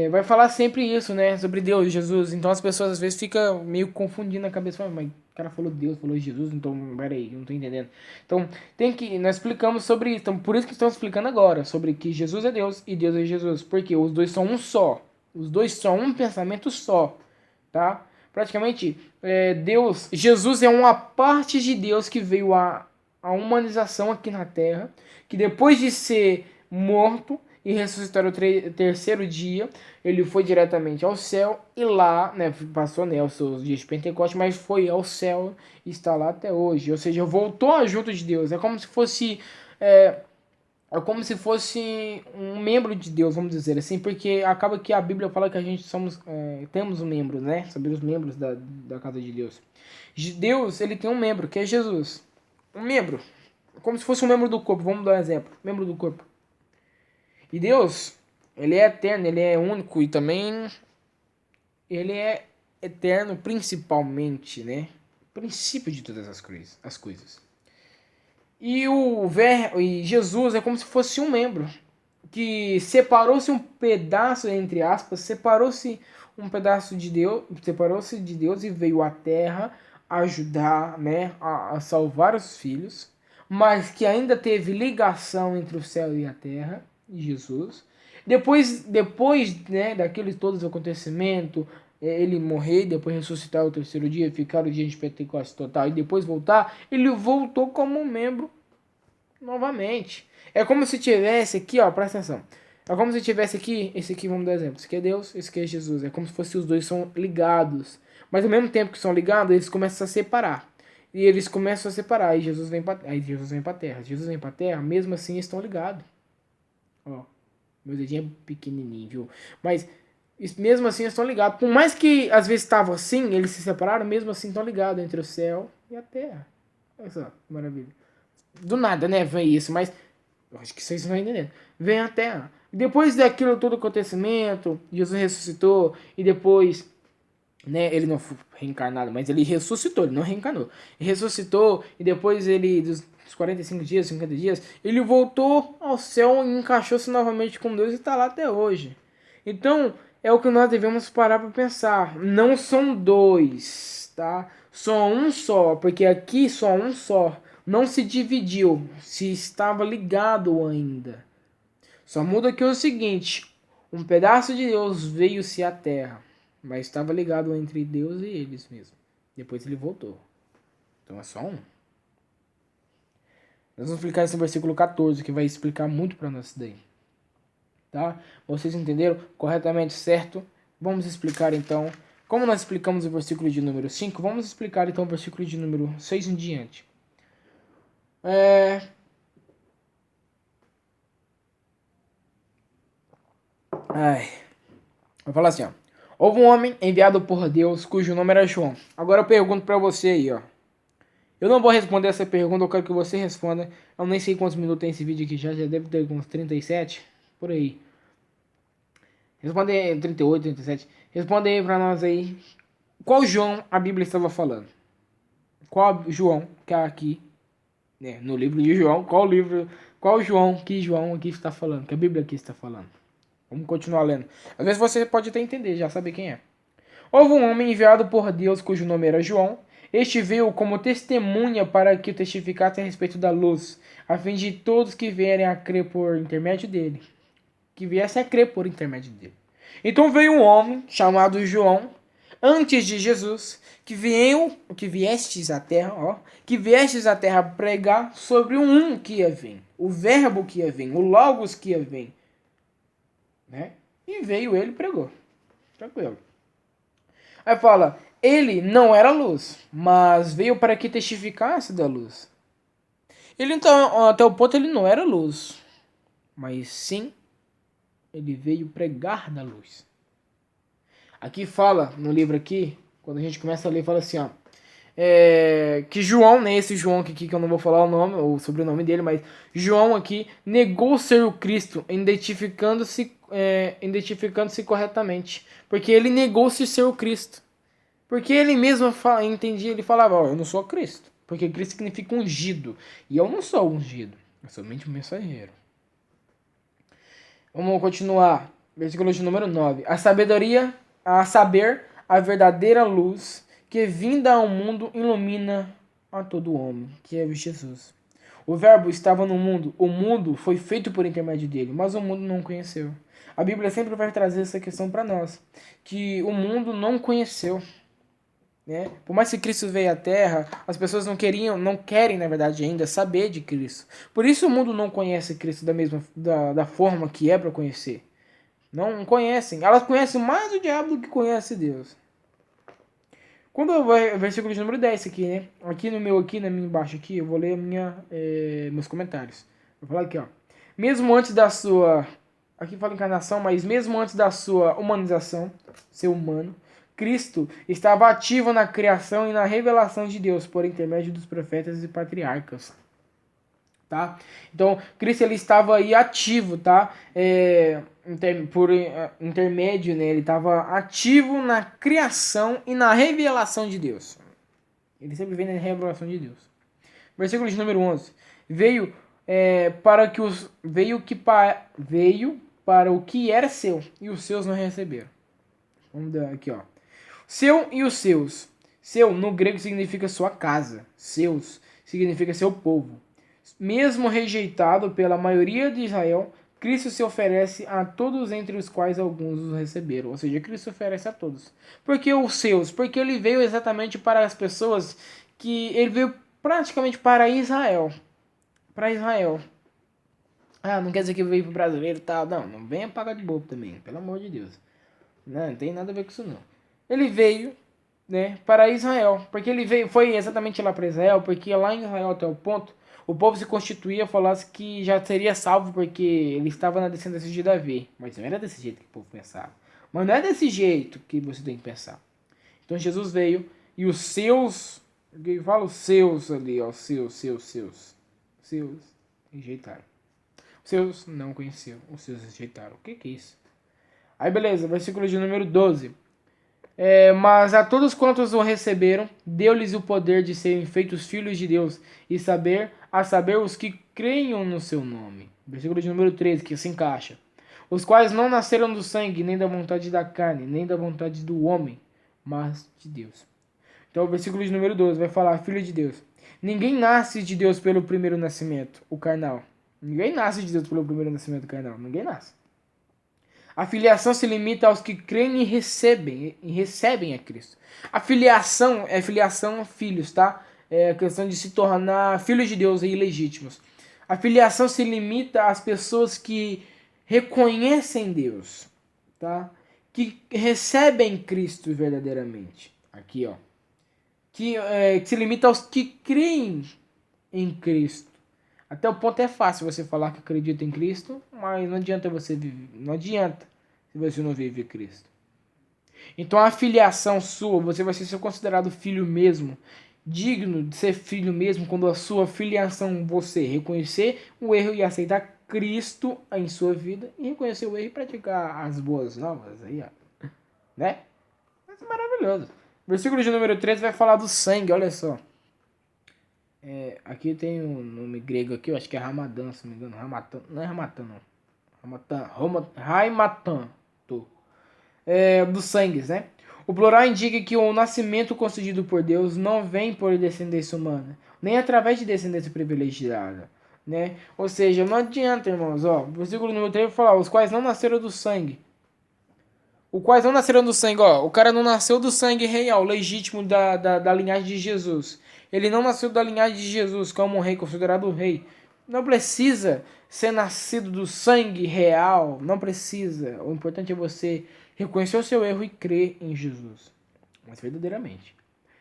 Vai falar sempre isso, né? Sobre Deus, Jesus. Então as pessoas às vezes ficam meio confundindo a cabeça. Mas o cara falou Deus, falou Jesus, então peraí, eu não tô entendendo. Então nós explicamos sobre isso. Então por isso que estamos explicando agora. Sobre que Jesus é Deus e Deus é Jesus. Porque os dois são um só. Os dois são um pensamento só. Tá? Praticamente, Deus, Jesus é uma parte de Deus que veio a humanização aqui na Terra. Que depois de ser morto e ressuscitar o terceiro dia, ele foi diretamente ao céu e lá, né, passou, né, os seus dias de Pentecostes, mas foi ao céu e está lá até hoje. Ou seja, voltou junto de Deus. É, é como se fosse um membro de Deus, vamos dizer assim, porque acaba que a Bíblia fala que a gente temos um membro, né, sobre os membros da casa de Deus. Deus, ele tem um membro, que é Jesus. Um membro, como se fosse um membro do corpo, vamos dar um exemplo, membro do corpo. E Deus, ele é eterno, ele é único e também ele é eterno principalmente, né? Princípio de todas as coisas. E Jesus é como se fosse um membro que separou-se um pedaço, entre aspas, separou-se um pedaço de Deus, separou-se de Deus e veio à terra ajudar, né, a salvar os filhos, mas que ainda teve ligação entre o céu e a terra, Jesus. Depois, né, daqueles todos os acontecimentos, ele morrer, depois ressuscitar o terceiro dia, ficar o dia de Pentecostes total e depois voltar, ele voltou como um membro novamente. É como se tivesse aqui, ó, presta atenção. É como se tivesse aqui, esse aqui, vamos dar exemplo. Esse aqui é Deus, esse aqui é Jesus. É como se fosse os dois são ligados. Mas ao mesmo tempo que são ligados, eles começam a separar. E eles começam a separar. Aí Jesus vem para terra. Jesus vem para terra, mesmo assim estão ligados. Ó, meu dedinho é pequenininho, viu? Mas mesmo assim estão ligados. Por mais que às vezes estavam assim, eles se separaram, mesmo assim estão ligados entre o céu e a terra. Olha só, que maravilha. Do nada, né? Vem isso, mas eu acho que vocês vão entendendo. Vem a terra. Depois daquilo todo acontecimento, Jesus ressuscitou e depois, né, ele não foi reencarnado, mas ele ressuscitou, ele não reencarnou. Ele ressuscitou e depois ele dos 45 dias, 50 dias, ele voltou ao céu e encaixou-se novamente com Deus e está lá até hoje. Então, é o que nós devemos parar para pensar. Não são dois, tá? Só um só, porque aqui só um só. Não se dividiu, se estava ligado ainda. Só muda aqui o seguinte: um pedaço de Deus veio-se à terra, mas estava ligado entre Deus e eles mesmo. Depois ele voltou. Então é só um. Nós vamos explicar esse versículo 14, que vai explicar muito para nós isso daí. Tá? Vocês entenderam corretamente, certo? Vamos explicar então. Como nós explicamos o versículo de número 5, vamos explicar então o versículo de número 6 em diante. Vou falar assim, ó. Houve um homem enviado por Deus cujo nome era João. Agora eu pergunto pra você aí, ó. Eu não vou responder essa pergunta, eu quero que você responda. Eu nem sei quantos minutos tem esse vídeo aqui já deve ter uns 37, por aí. Responde aí, 38, 37. Responde aí pra nós aí. Qual João a Bíblia estava falando? Qual João que é aqui, né, no livro de João, qual João que João aqui está falando, que a Bíblia aqui está falando? Vamos continuar lendo. Às vezes você pode até entender, já saber quem é. Houve um homem enviado por Deus, cujo nome era João. Este veio como testemunha para que testificasse a respeito da luz, a fim de todos que vierem a crer por intermédio dele. Que viessem a crer por intermédio dele. Então veio um homem chamado João, antes de Jesus, que viestes à terra, que viestes à terra pregar sobre um que ia vir, o verbo que ia vir, o logos que ia vir, né? E veio ele e pregou. Tranquilo. Aí fala, ele não era luz, mas veio para que testificasse da luz. Ele então, até o ponto ele não era luz, mas sim, ele veio pregar da luz. Aqui fala, no livro aqui, quando a gente começa a ler, fala assim, ó. Que João, né, esse João aqui que eu não vou falar o nome, ou o sobrenome dele, mas João aqui negou ser o Cristo, identificando-se corretamente. Porque ele negou-se ser o Cristo. Porque ele mesmo entendia, ele falava, ó, eu não sou Cristo. Porque Cristo significa ungido. E eu não sou ungido, eu sou somente um mensageiro. Vamos continuar. Versículo de número 9. A sabedoria, a saber, a verdadeira luz que vinda ao mundo ilumina a todo homem, que é Jesus. O verbo estava no mundo, o mundo foi feito por intermédio dele, mas o mundo não conheceu. A Bíblia sempre vai trazer essa questão para nós, que o mundo não conheceu. Né? Por mais que Cristo veio à Terra, as pessoas não querem, na verdade, ainda saber de Cristo. Por isso o mundo não conhece Cristo da forma que é para conhecer. Não conhecem. Elas conhecem mais o diabo do que conhece Deus. Quando eu vou, versículo de número 10 aqui, né? Aqui na minha embaixo aqui, eu vou ler meus comentários. Vou falar aqui, ó. Mesmo antes da sua, aqui fala encarnação, mas mesmo antes da sua humanização, ser humano, Cristo estava ativo na criação e na revelação de Deus por intermédio dos profetas e patriarcas. Tá? Então, Cristo ele estava aí ativo, tá? Por intermédio, né? Ele estava ativo na criação e na revelação de Deus. Ele sempre vem na revelação de Deus. Versículo de número 11. Veio para o que era seu e os seus não receberam. Vamos dar aqui, ó. Seu e os seus. Seu no grego significa sua casa. Seus significa seu povo. Mesmo rejeitado pela maioria de Israel, Cristo se oferece a todos, entre os quais alguns os receberam. Ou seja, Cristo se oferece a todos. Por que os seus? Porque ele veio exatamente para as pessoas que... Ele veio praticamente para Israel. Para Israel. Ah, não quer dizer que veio para o brasileiro e tal. Não, não venha pagar de bobo também. Pelo amor de Deus. Não tem nada a ver com isso não. Ele veio, né, para Israel. Porque ele veio, foi exatamente lá para Israel, porque lá em Israel até o ponto, o povo se constituía, falasse que já seria salvo porque ele estava na descendência de Davi. Mas não era desse jeito que o povo pensava. Mas não é desse jeito que você tem que pensar. Então Jesus veio e os seus, eu falo os seus ali, ó, os seus rejeitaram. Os seus não conheciam, os seus rejeitaram. O que é isso? Aí beleza, versículo de número 12. Mas a todos quantos o receberam, deu-lhes o poder de serem feitos filhos de Deus, e a saber os que creiam no seu nome. Versículo de número 13, que se encaixa. Os quais não nasceram do sangue, nem da vontade da carne, nem da vontade do homem, mas de Deus. Então o versículo de número 12 vai falar, filho de Deus. Ninguém nasce de Deus pelo primeiro nascimento, o carnal. Ninguém nasce de Deus pelo primeiro nascimento carnal. Ninguém nasce. A filiação se limita aos que creem e recebem a Cristo. A filiação é filiação a filhos, tá? É a questão de se tornar filhos de Deus e ilegítimos. A filiação se limita às pessoas que reconhecem Deus, tá? Que recebem Cristo verdadeiramente. Aqui, ó. Que se limita aos que creem em Cristo. Até o ponto é fácil você falar que acredita em Cristo, mas não adianta você viver. Não adianta se você não vive Cristo. Então a filiação sua, você vai ser considerado filho mesmo, digno de ser filho mesmo, quando a sua filiação você reconhecer o erro e aceitar Cristo em sua vida e reconhecer o erro e praticar as boas novas aí, ó. Né? Isso é maravilhoso. Versículo de número 13 vai falar do sangue, olha só. Aqui tem um nome grego aqui, eu acho que é Ramadã, se não me engano. Ramatã, não é Ramatã, não. Raimatan, dos sangues, né? O plural indica que o nascimento concedido por Deus não vem por descendência humana, nem através de descendência privilegiada, né? Ou seja, não adianta, irmãos, ó, o versículo número 3 vai falar, os quais não nasceram do sangue. Os quais não nasceram do sangue, ó, o cara não nasceu do sangue real, legítimo da linhagem de Jesus. Ele não nasceu da linhagem de Jesus como um rei, considerado rei. Não precisa ser nascido do sangue real, não precisa. O importante é você reconhecer o seu erro e crer em Jesus. Mas verdadeiramente.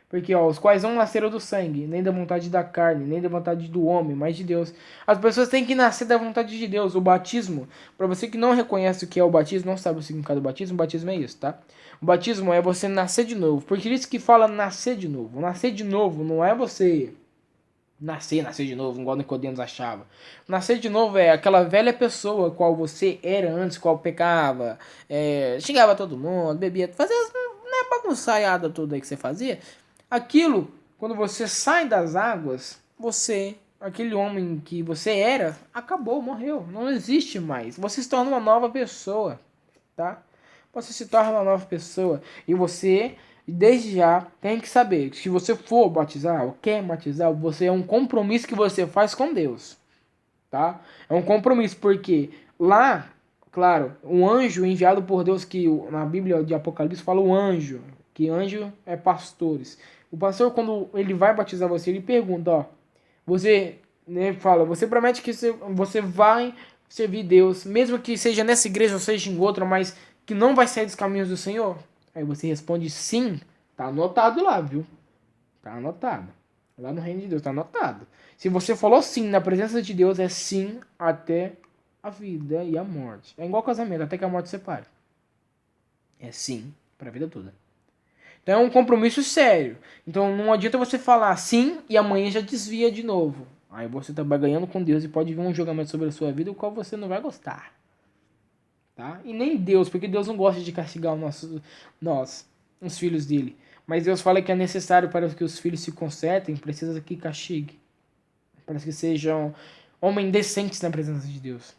Porque, ó, os quais não nasceram do sangue, nem da vontade da carne, nem da vontade do homem, mas de Deus. As pessoas têm que nascer da vontade de Deus. O batismo, para você que não reconhece o que é o batismo, não sabe o significado do batismo, o batismo é isso, tá? O batismo é você nascer de novo. Porque isso que fala nascer de novo. Nascer de novo não é você nascer de novo, igual Nicodemos achava. Nascer de novo é aquela velha pessoa qual você era antes, qual pecava, xingava todo mundo, bebia, fazia as bagunçaiada toda aí que você fazia. Aquilo, quando você sai das águas, aquele homem que você era, acabou, morreu, não existe mais. Você se torna uma nova pessoa, tá? Você se torna uma nova pessoa e você, desde já, tem que saber que se você for batizar ou quer batizar, você é um compromisso que você faz com Deus, tá? É um compromisso porque lá, claro, um anjo enviado por Deus, que na Bíblia de Apocalipse fala o anjo, que anjo é pastores. O pastor, quando ele vai batizar você, ele pergunta, ó, você, né, fala, você promete que você vai servir Deus, mesmo que seja nessa igreja ou seja em outra, mas que não vai sair dos caminhos do Senhor? Aí você responde sim, tá anotado lá, viu? Tá anotado. Lá no reino de Deus tá anotado. Se você falou sim na presença de Deus, é sim até a vida e a morte. É igual casamento, até que a morte separe. É sim pra vida toda. Então é um compromisso sério. Então não adianta você falar sim e amanhã já desvia de novo. Aí você tá ganhando com Deus e pode vir um julgamento sobre a sua vida o qual você não vai gostar. Tá? E nem Deus, porque Deus não gosta de castigar nós, os filhos dele. Mas Deus fala que é necessário para que os filhos se consertem, precisa que castigue. Para que sejam homens decentes na presença de Deus.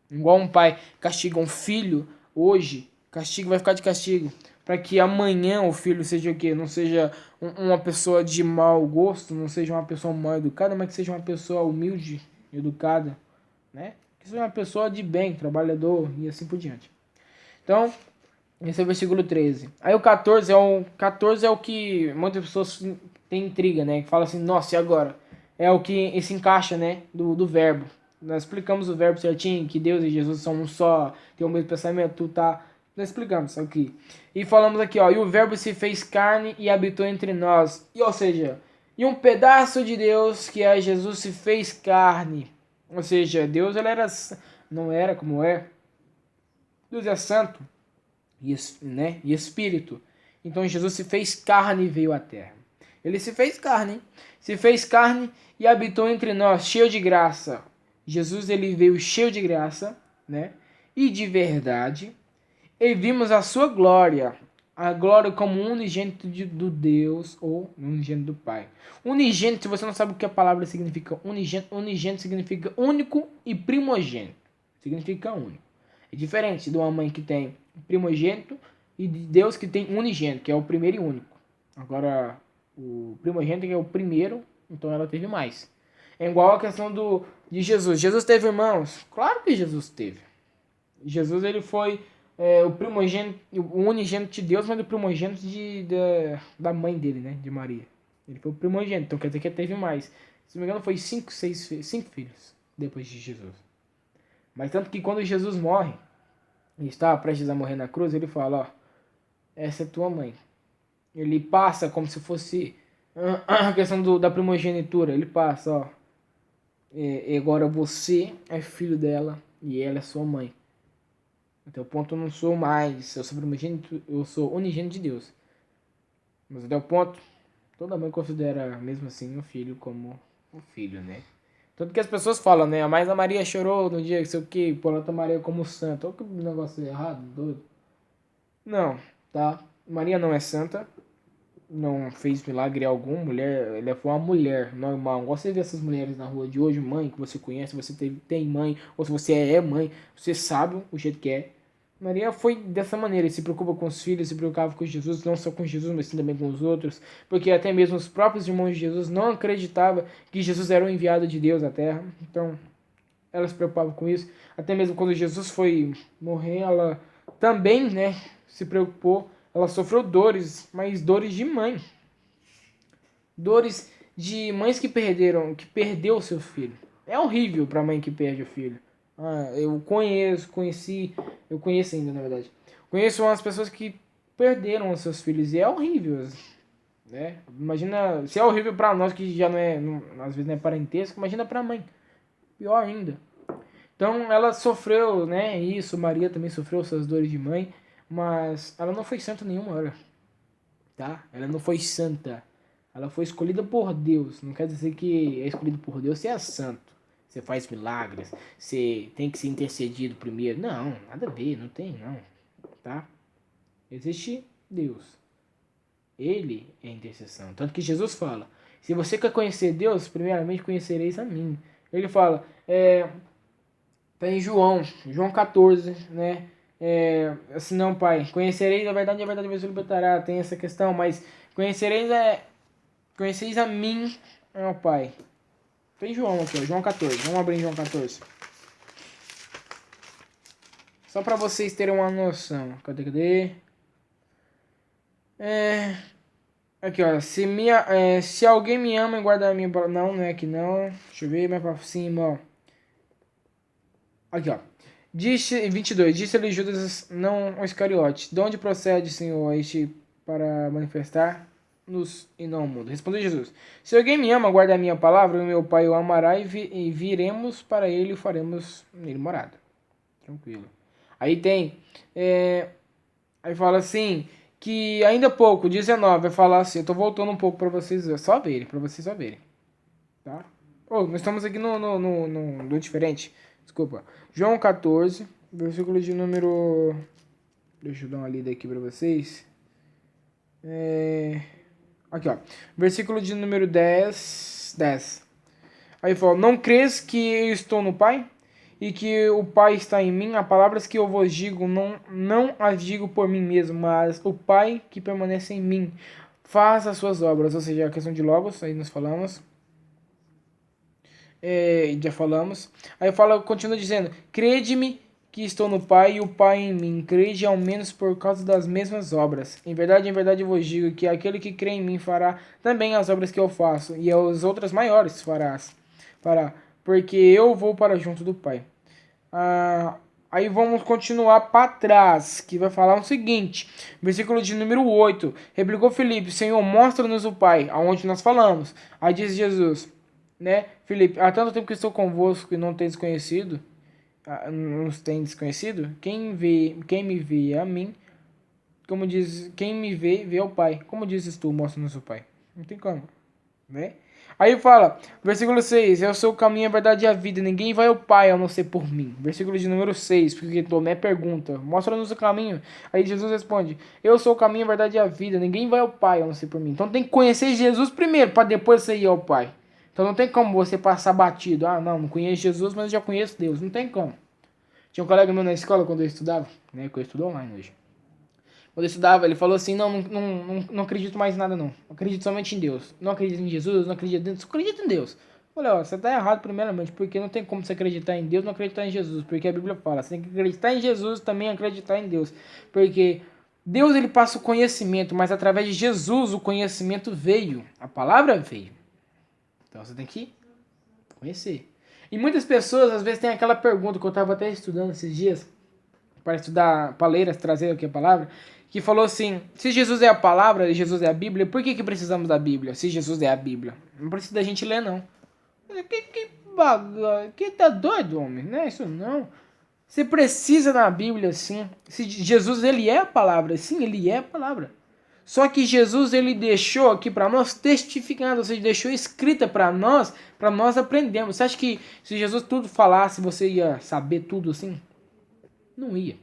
Igual um pai castiga um filho hoje, castigo vai ficar de castigo. Para que amanhã o filho seja o quê? Não seja uma pessoa de mau gosto, não seja uma pessoa mal educada, mas que seja uma pessoa humilde, educada, né? Que seja uma pessoa de bem, trabalhador e assim por diante. Então, esse é o versículo 13. Aí o 14 é o que muitas pessoas têm intriga, né? Que fala assim, nossa, e agora? É o que se encaixa, né? Do verbo. Nós explicamos o verbo certinho, que Deus e Jesus são um só, tem o mesmo pensamento, tá? Nós explicamos aqui. E falamos aqui, ó, e o verbo se fez carne e habitou entre nós. E, ou seja, e um pedaço de Deus, que é Jesus, se fez carne. Ou seja, Deus ele não era como é. Deus é santo e espírito. Então Jesus se fez carne e veio à terra. Ele se fez carne e habitou entre nós, cheio de graça. Jesus ele veio cheio de graça, né? E de verdade. E vimos a sua glória, a glória como unigênito do Deus ou unigênito do Pai. Unigênito, se você não sabe o que a palavra significa, unigênito significa único e primogênito. Significa único. É diferente de uma mãe que tem primogênito e de Deus que tem unigênito, que é o primeiro e único. Agora, o primogênito que é o primeiro, então ela teve mais. É igual a questão de Jesus. Jesus teve irmãos? Claro que Jesus teve. Jesus ele foi o primogênito, o unigênito de Deus, mas o primogênito da mãe dele, né? De Maria. Ele foi o primogênito, então quer dizer que ele teve mais. Se não me engano, foi 5 filhos depois de Jesus. Mas tanto que quando Jesus morre, e estava prestes a morrer na cruz, ele fala, ó, essa é tua mãe. Ele passa como se fosse a questão da primogenitura. Ele passa, ó, e agora você é filho dela e ela é sua mãe. Até o ponto eu não sou mais, eu sou primogênito, eu sou unigênito de Deus. Mas até o ponto, toda mãe considera mesmo assim o filho como um filho, né? Tanto que as pessoas falam, né? Mas a Maria chorou no dia que sei o que, por Maria como santa. Olha que negócio errado, doido. Não, tá? Maria não é santa. não fez milagre algum, ele foi uma mulher normal. Igual você vê essas mulheres na rua de hoje, mãe que você conhece, você tem mãe, ou se você é mãe, você sabe o jeito que é. Maria foi dessa maneira, se preocupa com os filhos, se preocupava com Jesus, não só com Jesus, mas sim também com os outros, porque até mesmo os próprios irmãos de Jesus não acreditavam que Jesus era o enviado de Deus à Terra. Então, ela se preocupava com isso. Até mesmo quando Jesus foi morrer, ela também, né, se preocupou. Ela sofreu dores, mas dores de mãe. Dores de mães que perdeu o seu filho. É horrível para mãe que perde o filho. Eu conheço ainda, na verdade. Conheço umas pessoas que perderam os seus filhos e é horrível, né? Imagina, se é horrível para nós que já às vezes não é parentesco, imagina para a mãe. Pior ainda. Então ela sofreu, né? Isso, Maria também sofreu suas dores de mãe, mas ela não foi santa nenhuma hora, tá? Ela não foi santa. Ela foi escolhida por Deus. Não quer dizer que é escolhido por Deus, você é santo. Você faz milagres, você tem que ser intercedido primeiro. Não, nada a ver, não tem não, tá? Existe Deus. Ele é a intercessão. Tanto que Jesus fala, se você quer conhecer Deus, primeiramente conhecereis a mim. Ele fala, tá em João 14, né? Assim, não, Pai, conhecereis a verdade vos libertará. Tem essa questão, mas conhecereis a mim, meu Pai. Tem João aqui, ó, João 14. Vamos abrir em João 14. Só pra vocês terem uma noção. Cadê? Aqui, ó. Se alguém me ama e guarda a minha palavra. Não é aqui não. Deixa eu ver mais pra cima, ó. Aqui, ó. 22. Disse-lhe Judas, não o Iscariote. De onde procede, Senhor, este para manifestar-nos e não o mundo? Respondeu Jesus. Se alguém me ama, guarda a minha palavra, o meu Pai o amará e viremos para ele e faremos nele morada. Tranquilo. Aí tem... aí fala assim, que ainda pouco, 19, vai falar assim, eu tô voltando um pouco para vocês só verem, tá? Nós estamos aqui no diferente. Desculpa. João 14, versículo de número... Deixa eu dar uma lida aqui pra vocês. Aqui, ó. Versículo de número 10. Aí fala, não crês que eu estou no Pai? E que o Pai está em mim? As palavras que eu vos digo, não as digo por mim mesmo, mas o Pai que permanece em mim faz as suas obras. Ou seja, a questão de logos, aí nós falamos. Já falamos. Aí continua dizendo, crede-me que estou no Pai e o Pai em mim. Crede ao menos por causa das mesmas obras. Em verdade eu vos digo que aquele que crê em mim fará também as obras que eu faço, e as outras maiores fará, porque eu vou para junto do Pai. Aí vamos continuar para trás, que vai falar o seguinte, versículo de número 8. Replicou Filipe, Senhor, mostra-nos o Pai, aonde nós falamos. Aí diz Jesus, né, Filipe, há tanto tempo que estou convosco e não tendes conhecido, nos tem desconhecido, quem me vê a mim, como diz, quem me vê ao Pai. Como dizes tu, mostra-nos o Pai. Não tem como, né? Aí fala, versículo 6, eu sou o caminho, a verdade e a vida, ninguém vai ao Pai a não ser por mim. Versículo de número 6, porque Tomé pergunta, mostra-nos o caminho. Aí Jesus responde, eu sou o caminho, a verdade e a vida, ninguém vai ao Pai a não ser por mim. Então tem que conhecer Jesus primeiro, para depois você ir ao Pai. Então não tem como você passar batido, não conheço Jesus, mas eu já conheço Deus, não tem como. Tinha um colega meu na escola quando eu estudava, né, que eu estudo online hoje. Quando eu estudava, ele falou assim, não acredito mais em nada não. Acredito somente em Deus. Não acredito em Jesus, não acredito em Deus, acredito em Deus. Eu falei, você tá errado primeiramente, porque não tem como você acreditar em Deus e não acreditar em Jesus. Porque a Bíblia fala, você tem que acreditar em Jesus também acreditar em Deus. Porque Deus ele passa o conhecimento, mas através de Jesus o conhecimento veio. A palavra veio. Então você tem que conhecer. E muitas pessoas às vezes têm aquela pergunta que eu estava até estudando esses dias, para estudar, para ler, trazer aqui a palavra, que falou assim, se Jesus é a palavra e Jesus é a Bíblia, por que precisamos da Bíblia, se Jesus é a Bíblia? Não precisa da gente ler, não. Que tá doido, homem? Não é isso, não. Você precisa da Bíblia, sim. Se Jesus, ele é a palavra, sim, ele é a palavra. Só que Jesus, ele deixou aqui para nós testificando, ou seja, deixou escrita para nós aprendermos. Você acha que se Jesus tudo falasse, você ia saber tudo assim? Não ia.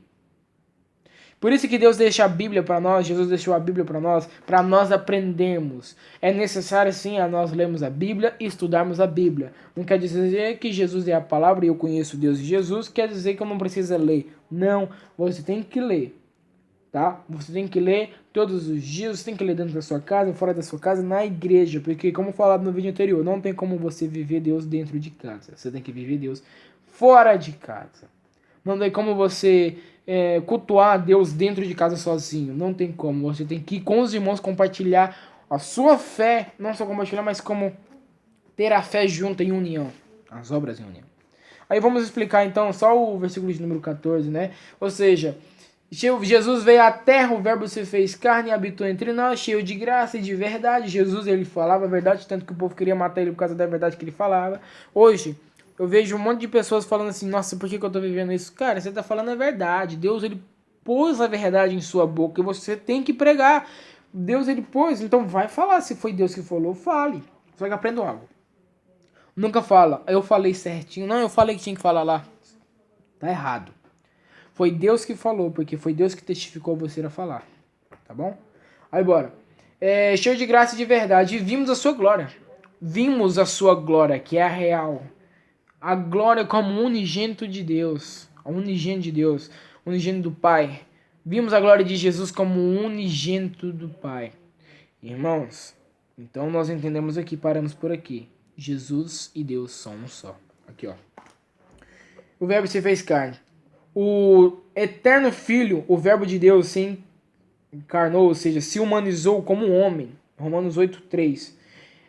Por isso que Deus deixa a Bíblia para nós, Jesus deixou a Bíblia para nós aprendermos. É necessário sim a nós lermos a Bíblia e estudarmos a Bíblia. Não quer dizer que Jesus é a palavra e eu conheço Deus e Jesus, quer dizer que eu não preciso ler. Não, você tem que ler, tá? Você tem que ler todos os dias, você tem que ler dentro da sua casa, fora da sua casa, na igreja, porque como falado no vídeo anterior, não tem como você viver Deus dentro de casa. Você tem que viver Deus fora de casa. Não tem como você cultuar a Deus dentro de casa sozinho. Não tem como. Você tem que ir com os irmãos compartilhar a sua fé. Não só compartilhar, mas como ter a fé junto em união. As obras em união. Aí vamos explicar então só o versículo de número 14, né? Ou seja, Jesus veio à terra, o verbo se fez carne e habitou entre nós, cheio de graça e de verdade. Jesus, ele falava a verdade, tanto que o povo queria matar ele por causa da verdade que ele falava. Hoje, eu vejo um monte de pessoas falando assim, nossa, por que eu tô vivendo isso? Cara, você tá falando a verdade. Deus, ele pôs a verdade em sua boca e você tem que pregar. Deus, ele pôs, então vai falar. Se foi Deus que falou, fale. Só que aprenda algo. Nunca fala, eu falei certinho. Não, eu falei que tinha que falar lá. Tá errado. Foi Deus que falou, porque foi Deus que testificou você a falar. Tá bom? Aí bora. Cheio de graça e de verdade. E vimos a sua glória. Vimos a sua glória, que é a real. A glória como unigênito de Deus. A unigênito de Deus. Unigênito do Pai. Vimos a glória de Jesus como unigênito do Pai. Irmãos, então nós entendemos aqui, paramos por aqui. Jesus e Deus são um só. Aqui, ó. O verbo se fez carne. O eterno Filho, o verbo de Deus, se encarnou, ou seja, se humanizou como um homem. Romanos 8:3.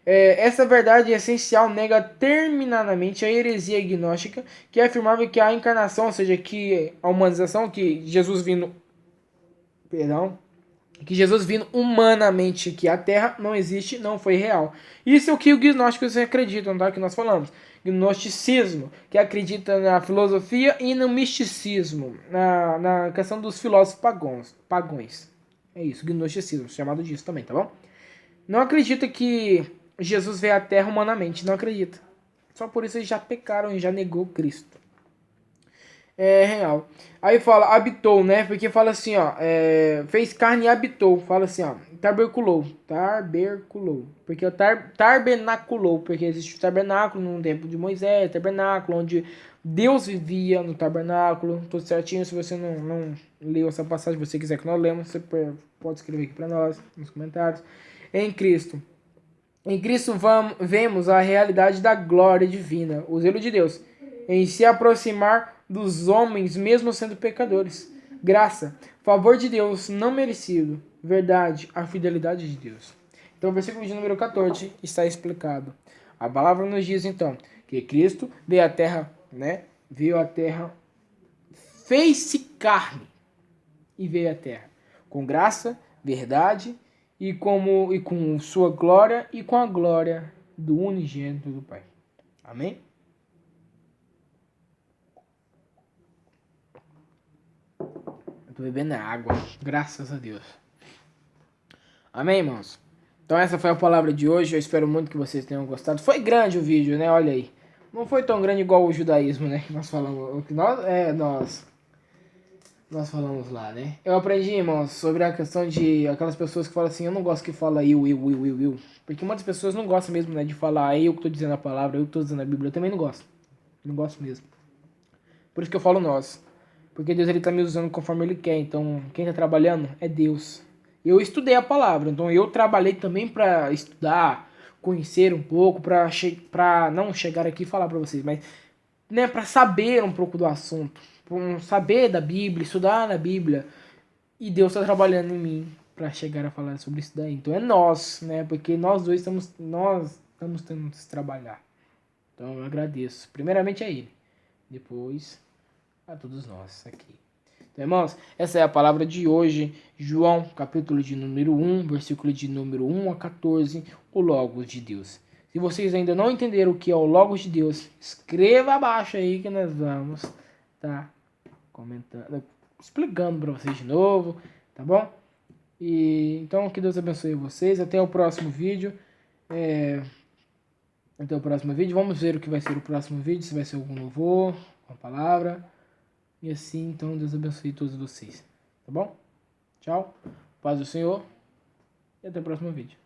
Essa verdade essencial nega terminadamente a heresia gnóstica, que afirmava que a encarnação, ou seja, que a humanização, que Jesus vindo humanamente aqui à Terra não existe, não foi real. Isso é o que os gnósticos acreditam, tá? Que nós falamos. Gnosticismo, que acredita na filosofia e no misticismo, na questão dos filósofos pagões. É isso, gnosticismo, chamado disso também, tá bom? Não acredita que Jesus veio à Terra humanamente, não acredita. Só por isso eles já pecaram e já negou Cristo. É real. Aí fala, habitou, né? Porque fala assim, ó, fez carne e habitou. Fala assim, ó, taberculou. Porque o tabernaculou, porque existe o tabernáculo no tempo de Moisés, tabernáculo, onde Deus vivia no tabernáculo, tudo certinho. Se você não leu essa passagem, se você quiser que nós lemos, você pode escrever aqui para nós, nos comentários. Em Cristo. Em Cristo vemos a realidade da glória divina, o zelo de Deus, em se aproximar dos homens, mesmo sendo pecadores. Graça, favor de Deus não merecido, verdade, a fidelidade de Deus. Então, o versículo de número 14 está explicado. A palavra nos diz, então, que Cristo veio à terra, né? Veio à terra, fez-se carne e veio à terra. Com graça, verdade e com sua glória e com a glória do unigênito do Pai. Amém? Eu tô bebendo água, graças a Deus. Amém, irmãos? Então essa foi a palavra de hoje, eu espero muito que vocês tenham gostado. Foi grande o vídeo, né? Olha aí. Não foi tão grande igual o judaísmo, né? Que nós falamos, o que nós falamos lá, né? Eu aprendi, irmãos, sobre a questão de aquelas pessoas que falam assim, eu não gosto que fala eu. Porque muitas pessoas não gostam mesmo, né, de falar eu que tô dizendo a palavra, eu que tô dizendo a Bíblia. Eu também não gosto. Não gosto mesmo. Por isso que eu falo nós. Porque Deus, ele tá me usando conforme ele quer. Então, quem tá trabalhando é Deus. Eu estudei a palavra, então eu trabalhei também para estudar, conhecer um pouco, para não chegar aqui e falar para vocês, mas, né, para saber um pouco do assunto, saber da Bíblia, estudar na Bíblia. E Deus está trabalhando em mim para chegar a falar sobre isso daí. Então é nós, né? Porque nós estamos tendo que trabalhar. Então eu agradeço. Primeiramente a Ele, depois a todos nós aqui. Então, irmãos, essa é a palavra de hoje. João, capítulo de número 1, versículo de número 1 a 14, o Logos de Deus. Se vocês ainda não entenderam o que é o Logos de Deus, escreva abaixo aí que nós vamos tá comentando, explicando para vocês de novo, tá bom? E então que Deus abençoe vocês. Até o próximo vídeo. Até o próximo vídeo. Vamos ver o que vai ser o próximo vídeo, se vai ser algum louvor, uma palavra. E assim, então Deus abençoe todos vocês. Tá bom? Tchau. Paz do Senhor. E até o próximo vídeo.